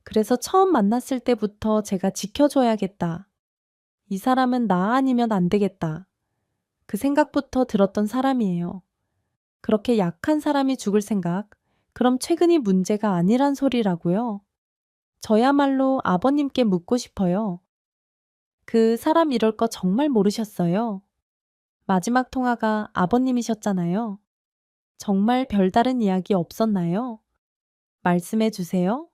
그래서 처음 만났을 때부터 제가 지켜줘야겠다. 이 사람은 나 아니면 안 되겠다. 그 생각부터 들었던 사람이에요. 그렇게 약한 사람이 죽을 생각, 그럼 최근이 문제가 아니란 소리라고요. 저야말로 아버님께 묻고 싶어요. 그 사람 이럴 거 정말 모르셨어요. 마지막 통화가 아버님이셨잖아요. 정말 별다른 이야기 없었나요? 말씀해 주세요.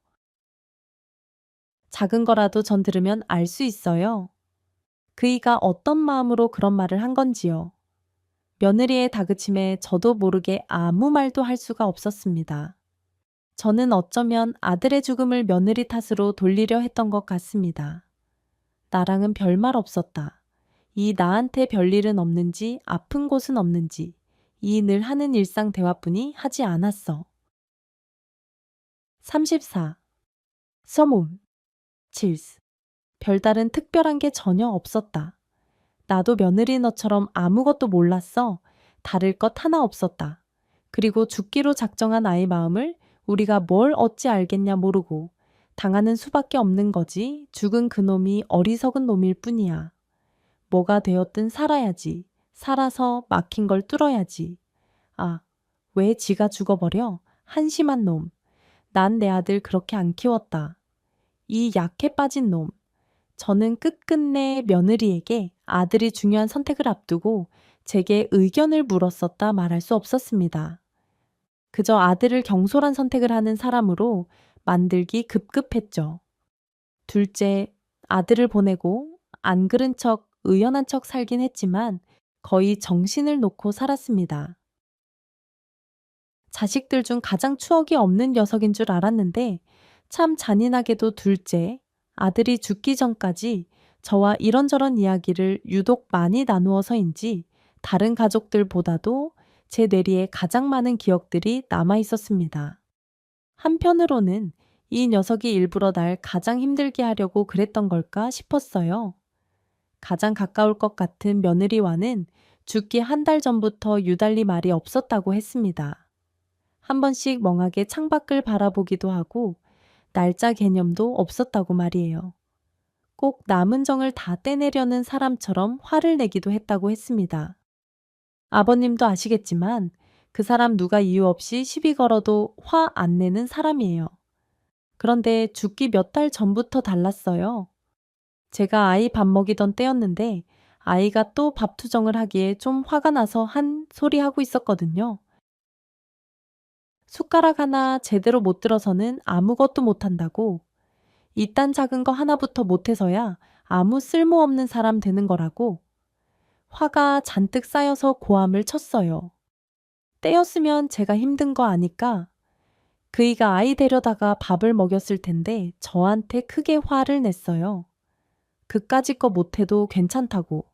작은 거라도 전 들으면 알 수 있어요. 그이가 어떤 마음으로 그런 말을 한 건지요. 며느리의 다그침에 저도 모르게 아무 말도 할 수가 없었습니다. 저는 어쩌면 아들의 죽음을 며느리 탓으로 돌리려 했던 것 같습니다. 나랑은 별말 없었다. 이 나한테 별일은 없는지 아픈 곳은 없는지 이 늘 하는 일상 대화뿐이 하지 않았어. 34. 서몸. 칠스. 별다른 특별한 게 전혀 없었다. 나도 며느리 너처럼 아무것도 몰랐어. 다를 것 하나 없었다. 그리고 죽기로 작정한 아이 마음을 우리가 뭘 어찌 알겠냐 모르고 당하는 수밖에 없는 거지. 죽은 그놈이 어리석은 놈일 뿐이야. 뭐가 되었든 살아야지. 살아서 막힌 걸 뚫어야지. 아, 왜 지가 죽어버려? 한심한 놈. 난 내 아들 그렇게 안 키웠다. 이 약해 빠진 놈. 저는 끝끝내 며느리에게 아들이 중요한 선택을 앞두고 제게 의견을 물었었다 말할 수 없었습니다. 그저 아들을 경솔한 선택을 하는 사람으로 만들기 급급했죠. 둘째, 아들을 보내고 안 그른 척, 의연한 척 살긴 했지만 거의 정신을 놓고 살았습니다. 자식들 중 가장 추억이 없는 녀석인 줄 알았는데 참 잔인하게도 둘째, 아들이 죽기 전까지 저와 이런저런 이야기를 유독 많이 나누어서인지 다른 가족들보다도 제 뇌리에 가장 많은 기억들이 남아 있었습니다. 한편으로는 이 녀석이 일부러 날 가장 힘들게 하려고 그랬던 걸까 싶었어요. 가장 가까울 것 같은 며느리와는 죽기 한 달 전부터 유달리 말이 없었다고 했습니다. 한 번씩 멍하게 창밖을 바라보기도 하고 날짜 개념도 없었다고 말이에요. 꼭 남은 정을 다 떼내려는 사람처럼 화를 내기도 했다고 했습니다. 아버님도 아시겠지만 그 사람 누가 이유 없이 시비 걸어도 화 안 내는 사람이에요. 그런데 죽기 몇 달 전부터 달랐어요. 제가 아이 밥 먹이던 때였는데 아이가 또 밥 투정을 하기에 좀 화가 나서 한 소리 하고 있었거든요. 숟가락 하나 제대로 못 들어서는 아무것도 못한다고. 이딴 작은 거 하나부터 못해서야 아무 쓸모없는 사람 되는 거라고. 화가 잔뜩 쌓여서 고함을 쳤어요. 때였으면 제가 힘든 거 아니까 그이가 아이 데려다가 밥을 먹였을 텐데 저한테 크게 화를 냈어요. 그까짓 거 못해도 괜찮다고.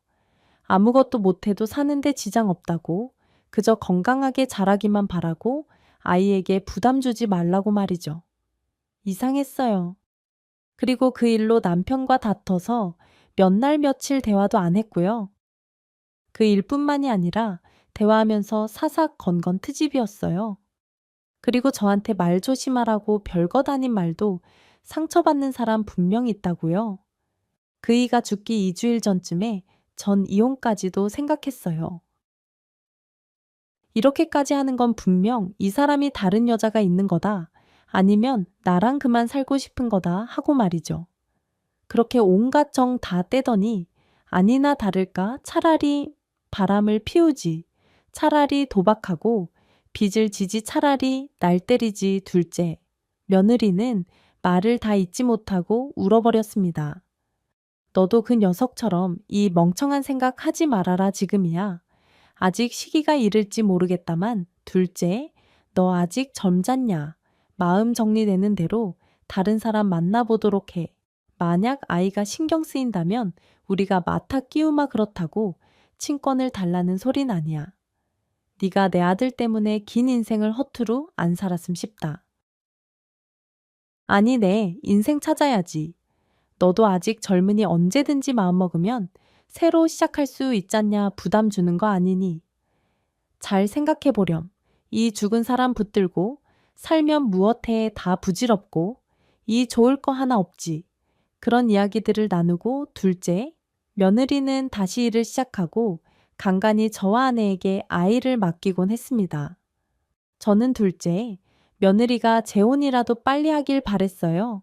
아무것도 못해도 사는데 지장 없다고. 그저 건강하게 자라기만 바라고 아이에게 부담 주지 말라고 말이죠. 이상했어요. 그리고 그 일로 남편과 다퉈서 몇 날 며칠 대화도 안 했고요. 그 일뿐만이 아니라 대화하면서 사삭 건건 트집이었어요. 그리고 저한테 말 조심하라고 별것 아닌 말도 상처받는 사람 분명히 있다고요. 그이가 죽기 2주일 전쯤에 전 이혼까지도 생각했어요. 이렇게까지 하는 건 분명 이 사람이 다른 여자가 있는 거다. 아니면 나랑 그만 살고 싶은 거다 하고 말이죠. 그렇게 온갖 정 다 떼더니 아니나 다를까 차라리 바람을 피우지. 차라리 도박하고 빚을 지지 차라리 날 때리지 둘째. 며느리는 말을 다 잊지 못하고 울어버렸습니다. 너도 그 녀석처럼 이 멍청한 생각 하지 말아라 지금이야. 아직 시기가 이를지 모르겠다만 둘째, 너 아직 젊잖냐. 마음 정리되는 대로 다른 사람 만나보도록 해. 만약 아이가 신경 쓰인다면 우리가 맡아 끼우마 그렇다고 친권을 달라는 소린 아니야. 네가 내 아들 때문에 긴 인생을 허투루 안 살았음 싶다. 아니 네, 인생 찾아야지. 너도 아직 젊으니 언제든지 마음먹으면 새로 시작할 수 있잖냐 부담 주는 거 아니니. 잘 생각해 보렴. 이 죽은 사람 붙들고 살면 무엇해 다 부질없고 이 좋을 거 하나 없지. 그런 이야기들을 나누고 둘째, 며느리는 다시 일을 시작하고 간간히 저와 아내에게 아이를 맡기곤 했습니다. 저는 둘째, 며느리가 재혼이라도 빨리 하길 바랬어요.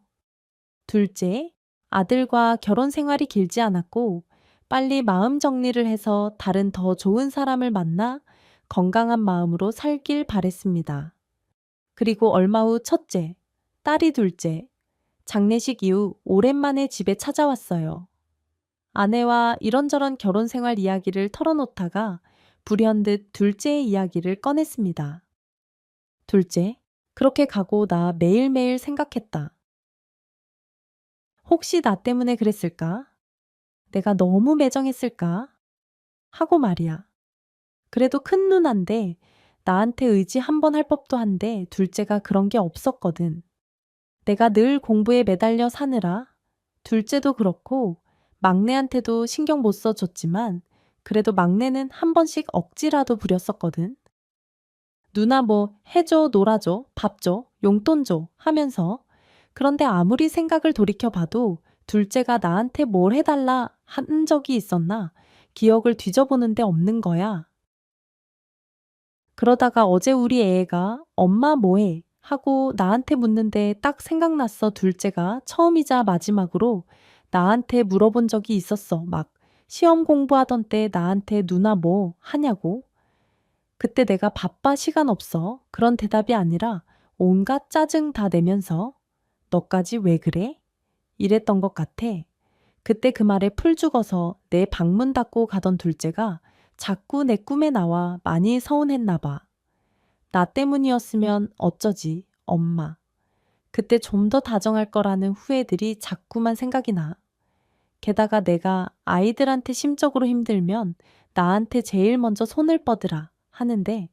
둘째, 아들과 결혼 생활이 길지 않았고 빨리 마음 정리를 해서 다른 더 좋은 사람을 만나 건강한 마음으로 살길 바랬습니다. 그리고 얼마 후 첫째, 딸이 둘째, 장례식 이후 오랜만에 집에 찾아왔어요. 아내와 이런저런 결혼 생활 이야기를 털어놓다가 불현듯 둘째의 이야기를 꺼냈습니다. 둘째, 그렇게 가고 나 매일매일 생각했다. 혹시 나 때문에 그랬을까? 내가 너무 매정했을까? 하고 말이야. 그래도 큰 누나인데 나한테 의지 한 번 할 법도 한데 둘째가 그런 게 없었거든. 내가 늘 공부에 매달려 사느라 둘째도 그렇고 막내한테도 신경 못 써줬지만 그래도 막내는 한 번씩 억지라도 부렸었거든. 누나 뭐 해줘, 놀아줘, 밥 줘, 용돈 줘 하면서 그런데 아무리 생각을 돌이켜봐도 둘째가 나한테 뭘 해달라 한 적이 있었나 기억을 뒤져보는데 없는 거야. 그러다가 어제 우리 애가 엄마 뭐해? 하고 나한테 묻는데 딱 생각났어. 둘째가 처음이자 마지막으로 나한테 물어본 적이 있었어. 막 시험 공부하던 때 나한테 누나 뭐 하냐고. 그때 내가 바빠 시간 없어. 그런 대답이 아니라 온갖 짜증 다 내면서 너까지 왜 그래? 이랬던 것 같아. 그때 그 말에 풀 죽어서 내 방문 닫고 가던 둘째가 자꾸 내 꿈에 나와 많이 서운했나 봐. 나 때문이었으면 어쩌지, 엄마. 그때 좀 더 다정할 거라는 후회들이 자꾸만 생각이 나. 게다가 내가 아이들한테 심적으로 힘들면 나한테 제일 먼저 손을 뻗으라 하는데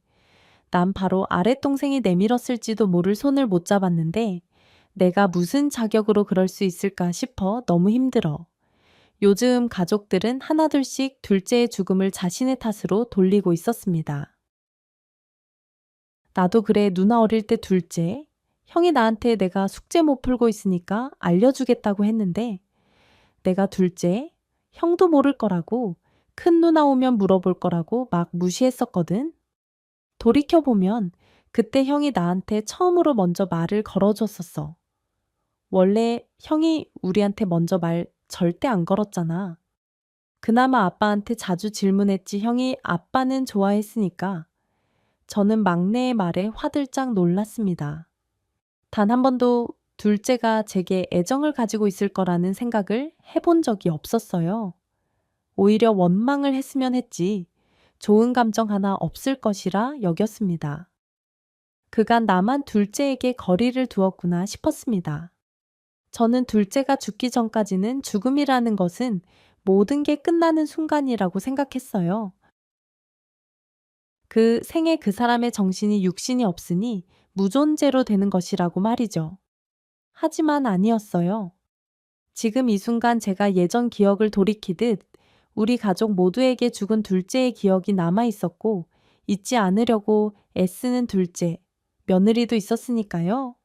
난 바로 아랫동생이 내밀었을지도 모를 손을 못 잡았는데 내가 무슨 자격으로 그럴 수 있을까 싶어 너무 힘들어. 요즘 가족들은 하나둘씩 둘째의 죽음을 자신의 탓으로 돌리고 있었습니다. 나도 그래. 누나 어릴 때 둘째. 형이 나한테 내가 숙제 못 풀고 있으니까 알려주겠다고 했는데 내가 둘째, 형도 모를 거라고 큰 누나 오면 물어볼 거라고 막 무시했었거든. 돌이켜보면 그때 형이 나한테 처음으로 먼저 말을 걸어줬었어. 원래 형이 우리한테 먼저 말 절대 안 걸었잖아. 그나마 아빠한테 자주 질문했지 형이 아빠는 좋아했으니까. 저는 막내의 말에 화들짝 놀랐습니다. 단 한 번도 둘째가 제게 애정을 가지고 있을 거라는 생각을 해본 적이 없었어요. 오히려 원망을 했으면 했지 좋은 감정 하나 없을 것이라 여겼습니다. 그간 나만 둘째에게 거리를 두었구나 싶었습니다. 저는 둘째가 죽기 전까지는 죽음이라는 것은 모든 게 끝나는 순간이라고 생각했어요. 그 생에 그 사람의 정신이 육신이 없으니 무존재로 되는 것이라고 말이죠. 하지만 아니었어요. 지금 이 순간 제가 예전 기억을 돌이키듯 우리 가족 모두에게 죽은 둘째의 기억이 남아 있었고 잊지 않으려고 애쓰는 둘째, 며느리도 있었으니까요.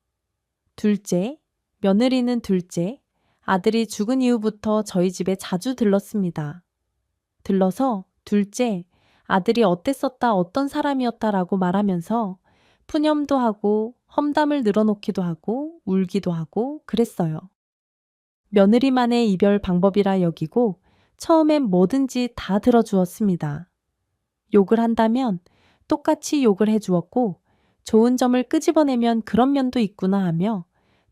둘째, 며느리는 둘째, 아들이 죽은 이후부터 저희 집에 자주 들렀습니다. 들러서 둘째, 아들이 어땠었다 어떤 사람이었다라고 말하면서 푸념도 하고 험담을 늘어놓기도 하고 울기도 하고 그랬어요. 며느리만의 이별 방법이라 여기고 처음엔 뭐든지 다 들어주었습니다. 욕을 한다면 똑같이 욕을 해주었고 좋은 점을 끄집어내면 그런 면도 있구나 하며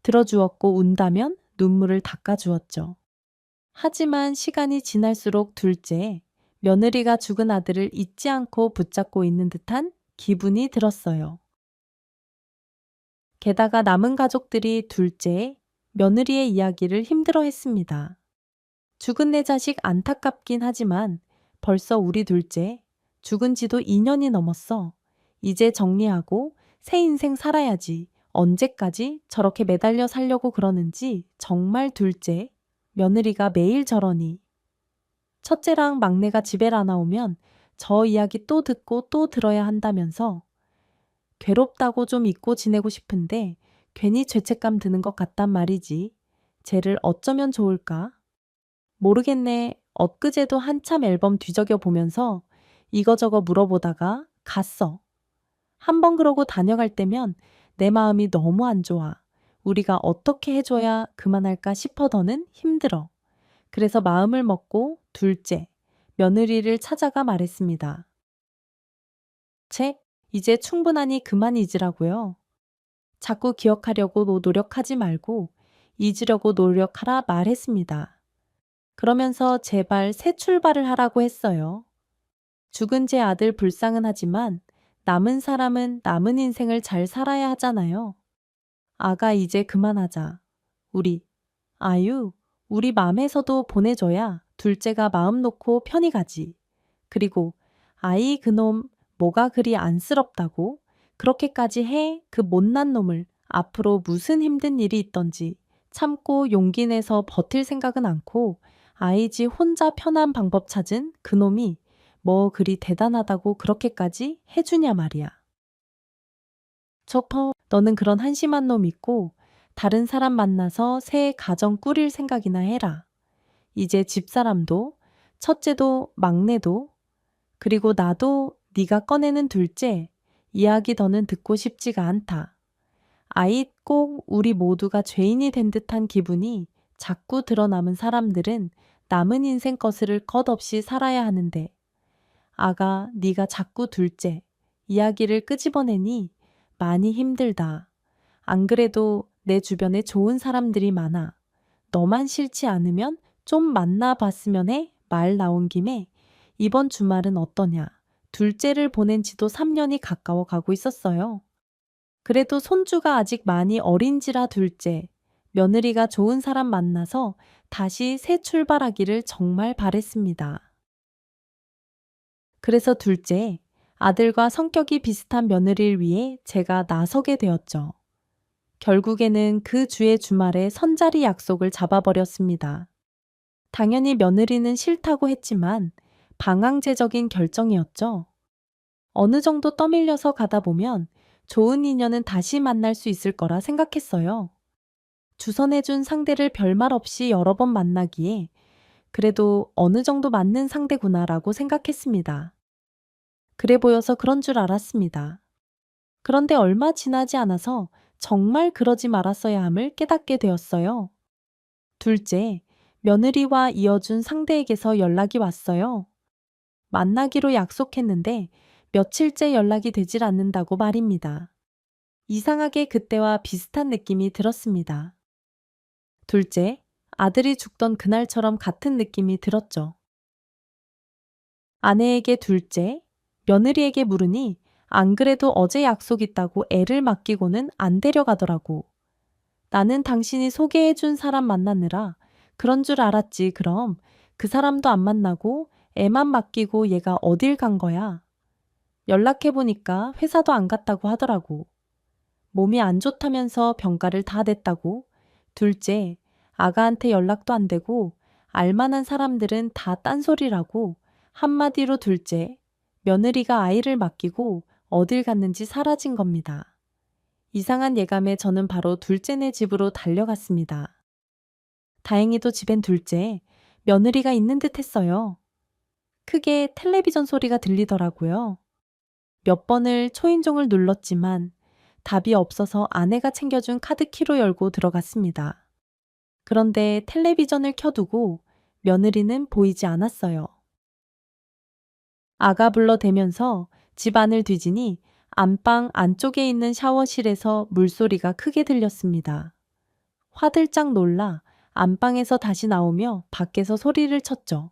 들어주었고 운다면 눈물을 닦아주었죠. 하지만 시간이 지날수록 둘째, 며느리가 죽은 아들을 잊지 않고 붙잡고 있는 듯한 기분이 들었어요. 게다가 남은 가족들이 둘째, 며느리의 이야기를 힘들어했습니다. 죽은 내 자식 안타깝긴 하지만 벌써 우리 둘째, 죽은 지도 2년이 넘었어. 이제 정리하고 새 인생 살아야지. 언제까지 저렇게 매달려 살려고 그러는지 정말 둘째. 며느리가 매일 저러니. 첫째랑 막내가 집에 안 나오면 저 이야기 또 듣고 또 들어야 한다면서 괴롭다고 좀 잊고 지내고 싶은데 괜히 죄책감 드는 것 같단 말이지. 쟤를 어쩌면 좋을까? 모르겠네. 엊그제도 한참 앨범 뒤적여 보면서 이거저거 물어보다가 갔어. 한 번 그러고 다녀갈 때면 내 마음이 너무 안 좋아. 우리가 어떻게 해줘야 그만할까 싶어더는 힘들어. 그래서 마음을 먹고 둘째, 며느리를 찾아가 말했습니다. 채, 이제 충분하니 그만 잊으라고요. 자꾸 기억하려고 노력하지 말고 잊으려고 노력하라 말했습니다. 그러면서 제발 새 출발을 하라고 했어요. 죽은 제 아들 불쌍은 하지만 남은 사람은 남은 인생을 잘 살아야 하잖아요. 아가 이제 그만하자. 우리, 아유, 우리 맘에서도 보내줘야 둘째가 마음 놓고 편히 가지. 그리고 아이 그놈 뭐가 그리 안쓰럽다고 그렇게까지 해 그 못난 놈을 앞으로 무슨 힘든 일이 있던지 참고 용기 내서 버틸 생각은 않고 아이지 혼자 편한 방법 찾은 그놈이 뭐 그리 대단하다고 그렇게까지 해주냐 말이야. 저퍼 너는 그런 한심한 놈 있고 다른 사람 만나서 새 가정 꾸릴 생각이나 해라. 이제 집사람도 첫째도 막내도 그리고 나도 네가 꺼내는 둘째 이야기 더는 듣고 싶지가 않다. 아이 꼭 우리 모두가 죄인이 된 듯한 기분이 자꾸 드러남은 사람들은 남은 인생 것을 것없이 살아야 하는데 아가 네가 자꾸 둘째 이야기를 끄집어내니 많이 힘들다. 안 그래도 내 주변에 좋은 사람들이 많아. 너만 싫지 않으면 좀 만나봤으면 해 말 나온 김에 이번 주말은 어떠냐. 둘째를 보낸 지도 3년이 가까워 가고 있었어요. 그래도 손주가 아직 많이 어린지라 둘째, 며느리가 좋은 사람 만나서 다시 새 출발하기를 정말 바랬습니다. 그래서 둘째, 아들과 성격이 비슷한 며느리를 위해 제가 나서게 되었죠. 결국에는 그 주의 주말에 선자리 약속을 잡아버렸습니다. 당연히 며느리는 싫다고 했지만 방황제적인 결정이었죠. 어느 정도 떠밀려서 가다 보면 좋은 인연은 다시 만날 수 있을 거라 생각했어요. 주선해준 상대를 별말 없이 여러 번 만나기에 그래도 어느 정도 맞는 상대구나라고 생각했습니다. 그래 보여서 그런 줄 알았습니다. 그런데 얼마 지나지 않아서 정말 그러지 말았어야 함을 깨닫게 되었어요. 둘째, 며느리와 이어준 상대에게서 연락이 왔어요. 만나기로 약속했는데 며칠째 연락이 되질 않는다고 말입니다. 이상하게 그때와 비슷한 느낌이 들었습니다. 둘째, 아들이 죽던 그날처럼 같은 느낌이 들었죠. 아내에게 둘째, 며느리에게 물으니 안 그래도 어제 약속 있다고 애를 맡기고는 안 데려가더라고. 나는 당신이 소개해준 사람 만나느라 그런 줄 알았지. 그럼 그 사람도 안 만나고 애만 맡기고 얘가 어딜 간 거야? 연락해보니까 회사도 안 갔다고 하더라고. 몸이 안 좋다면서 병가를 다 냈다고. 둘째, 아가한테 연락도 안 되고 알만한 사람들은 다 딴소리라고. 한마디로 둘째, 며느리가 아이를 맡기고 어딜 갔는지 사라진 겁니다. 이상한 예감에 저는 바로 둘째네 집으로 달려갔습니다. 다행히도 집엔 둘째, 며느리가 있는 듯 했어요. 크게 텔레비전 소리가 들리더라고요. 몇 번을 초인종을 눌렀지만 답이 없어서 아내가 챙겨준 카드키로 열고 들어갔습니다. 그런데 텔레비전을 켜두고 며느리는 보이지 않았어요. 아가 불러대면서 집 안을 뒤지니 안방 안쪽에 있는 샤워실에서 물소리가 크게 들렸습니다. 화들짝 놀라 안방에서 다시 나오며 밖에서 소리를 쳤죠.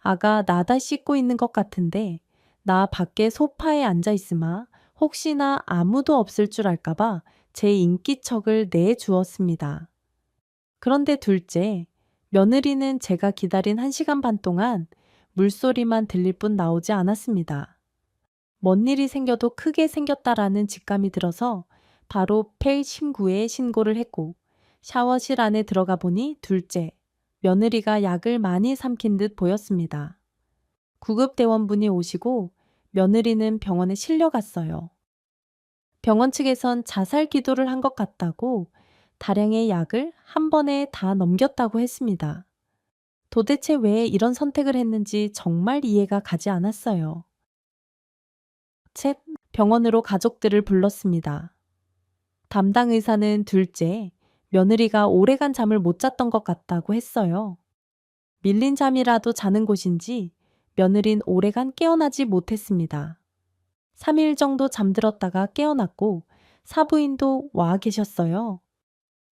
아가 나다 씻고 있는 것 같은데 나 밖에 소파에 앉아 있으마 혹시나 아무도 없을 줄 알까봐 제 인기척을 내주었습니다. 그런데 둘째, 며느리는 제가 기다린 1시간 반 동안 물소리만 들릴 뿐 나오지 않았습니다. 뭔 일이 생겨도 크게 생겼다라는 직감이 들어서 바로 119에 신고를 했고 샤워실 안에 들어가 보니 둘째, 며느리가 약을 많이 삼킨 듯 보였습니다. 구급대원분이 오시고 며느리는 병원에 실려갔어요. 병원 측에선 자살 기도를 한 것 같다고 다량의 약을 한 번에 다 넘겼다고 했습니다. 도대체 왜 이런 선택을 했는지 정말 이해가 가지 않았어요. 챗 병원으로 가족들을 불렀습니다. 담당 의사는 둘째, 며느리가 오래간 잠을 못 잤던 것 같다고 했어요. 밀린 잠이라도 자는 곳인지 며느린 오래간 깨어나지 못했습니다. 3일 정도 잠들었다가 깨어났고 사부인도 와 계셨어요.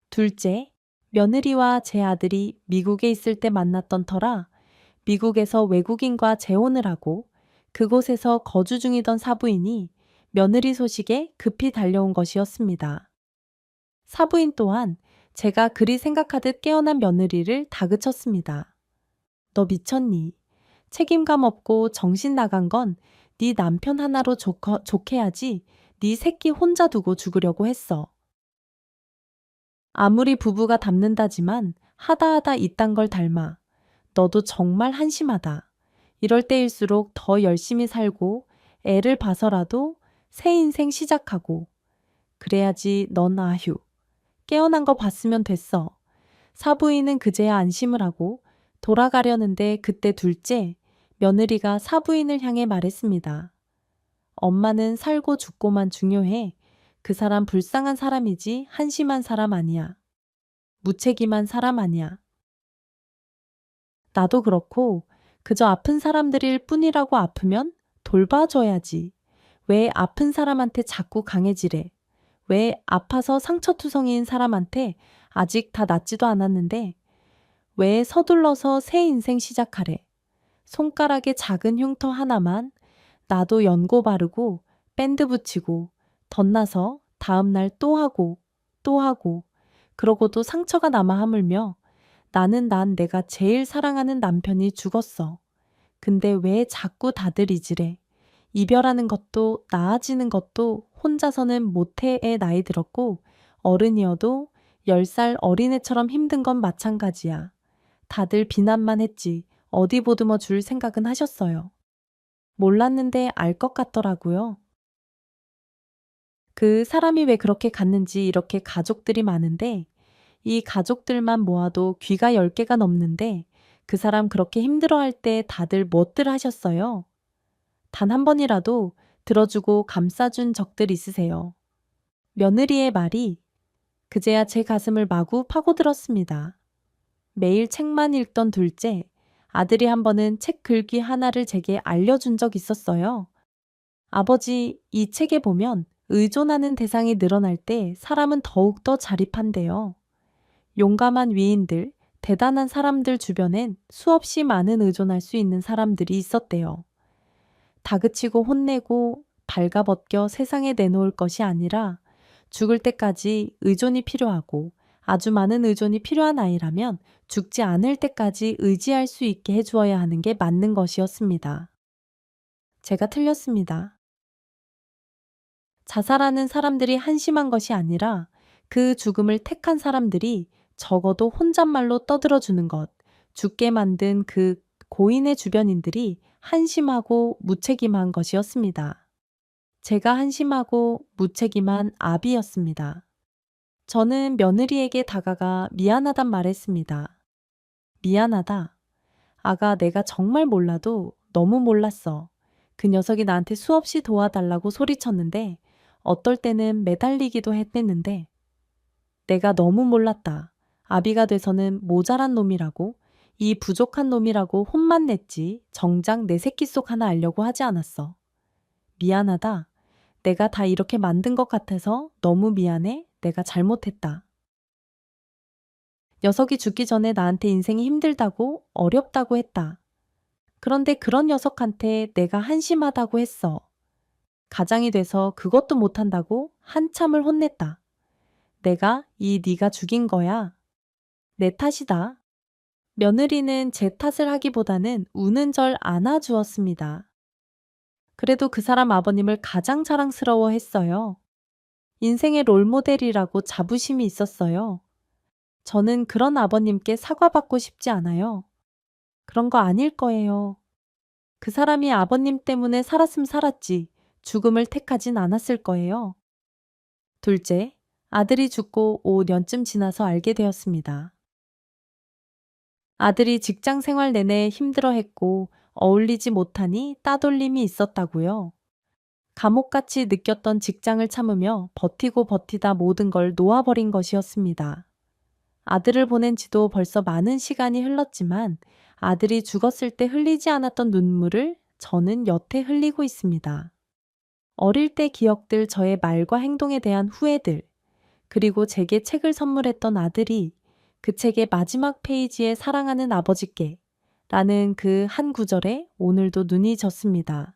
둘째, 며느리와 제 아들이 미국에 있을 때 만났던 터라 미국에서 외국인과 재혼을 하고 그곳에서 거주 중이던 사부인이 며느리 소식에 급히 달려온 것이었습니다. 사부인 또한 제가 그리 생각하듯 깨어난 며느리를 다그쳤습니다. 너 미쳤니? 책임감 없고 정신 나간 건 네 남편 하나로 족해야지 네 새끼 혼자 두고 죽으려고 했어. 아무리 부부가 닮는다지만 하다하다 이딴 걸 닮아. 너도 정말 한심하다. 이럴 때일수록 더 열심히 살고 애를 봐서라도 새 인생 시작하고 그래야지 넌 아휴. 깨어난 거 봤으면 됐어. 사부인은 그제야 안심을 하고 돌아가려는데 그때 둘째, 며느리가 사부인을 향해 말했습니다. 엄마는 살고 죽고만 중요해. 그 사람 불쌍한 사람이지 한심한 사람 아니야. 무책임한 사람 아니야. 나도 그렇고 그저 아픈 사람들일 뿐이라고 아프면 돌봐줘야지. 왜 아픈 사람한테 자꾸 강해지래? 왜 아파서 상처투성이인 사람한테 아직 다 낫지도 않았는데 왜 서둘러서 새 인생 시작하래? 손가락에 작은 흉터 하나만 나도 연고 바르고 밴드 붙이고 덧나서 다음날 또 하고 또 하고 그러고도 상처가 남아 하물며 나는 내가 제일 사랑하는 남편이 죽었어. 근데 왜 자꾸 다들 잊으래? 이별하는 것도 나아지는 것도 혼자서는 못해의 나이 들었고 어른이어도 10살 어린애처럼 힘든 건 마찬가지야. 다들 비난만 했지 어디 보듬어 줄 생각은 하셨어요. 몰랐는데 알 것 같더라고요. 그 사람이 왜 그렇게 갔는지 이렇게 가족들이 많은데 이 가족들만 모아도 귀가 10개가 넘는데 그 사람 그렇게 힘들어할 때 다들 무엇들 하셨어요? 단 한 번이라도 들어주고 감싸준 적들 있으세요? 며느리의 말이 그제야 제 가슴을 마구 파고들었습니다. 매일 책만 읽던 둘째, 아들이 한 번은 책 글귀 하나를 제게 알려준 적 있었어요. 아버지, 이 책에 보면 의존하는 대상이 늘어날 때 사람은 더욱더 자립한대요. 용감한 위인들, 대단한 사람들 주변엔 수없이 많은 의존할 수 있는 사람들이 있었대요. 다그치고 혼내고 발가벗겨 세상에 내놓을 것이 아니라 죽을 때까지 의존이 필요하고 아주 많은 의존이 필요한 아이라면 죽지 않을 때까지 의지할 수 있게 해주어야 하는 게 맞는 것이었습니다. 제가 틀렸습니다. 자살하는 사람들이 한심한 것이 아니라 그 죽음을 택한 사람들이 적어도 혼잣말로 떠들어주는 것, 죽게 만든 그 고인의 주변인들이 한심하고 무책임한 것이었습니다. 제가 한심하고 무책임한 아비였습니다. 저는 며느리에게 다가가 미안하단 말했습니다. 미안하다. 아가 내가 정말 몰라도 너무 몰랐어. 그 녀석이 나한테 수없이 도와달라고 소리쳤는데 어떨 때는 매달리기도 했댔는데 내가 너무 몰랐다. 아비가 돼서는 모자란 놈이라고 이 부족한 놈이라고 혼만 냈지 정작 내 새끼 속 하나 알려고 하지 않았어. 미안하다. 내가 다 이렇게 만든 것 같아서 너무 미안해. 내가 잘못했다. 녀석이 죽기 전에 나한테 인생이 힘들다고 어렵다고 했다. 그런데 그런 녀석한테 내가 한심하다고 했어. 가장이 돼서 그것도 못한다고 한참을 혼냈다. 내가 네가 죽인 거야. 내 탓이다. 며느리는 제 탓을 하기보다는 우는 절 안아주었습니다. 그래도 그 사람 아버님을 가장 자랑스러워 했어요. 인생의 롤모델이라고 자부심이 있었어요. 저는 그런 아버님께 사과받고 싶지 않아요. 그런 거 아닐 거예요. 그 사람이 아버님 때문에 살았음 살았지 죽음을 택하진 않았을 거예요. 둘째, 아들이 죽고 5년쯤 지나서 알게 되었습니다. 아들이 직장 생활 내내 힘들어했고 어울리지 못하니 따돌림이 있었다고요. 감옥같이 느꼈던 직장을 참으며 버티고 버티다 모든 걸 놓아버린 것이었습니다. 아들을 보낸 지도 벌써 많은 시간이 흘렀지만 아들이 죽었을 때 흘리지 않았던 눈물을 저는 여태 흘리고 있습니다. 어릴 때 기억들, 저의 말과 행동에 대한 후회들, 그리고 제게 책을 선물했던 아들이 그 책의 마지막 페이지에 사랑하는 아버지께 라는 그 한 구절에 오늘도 눈이 졌습니다.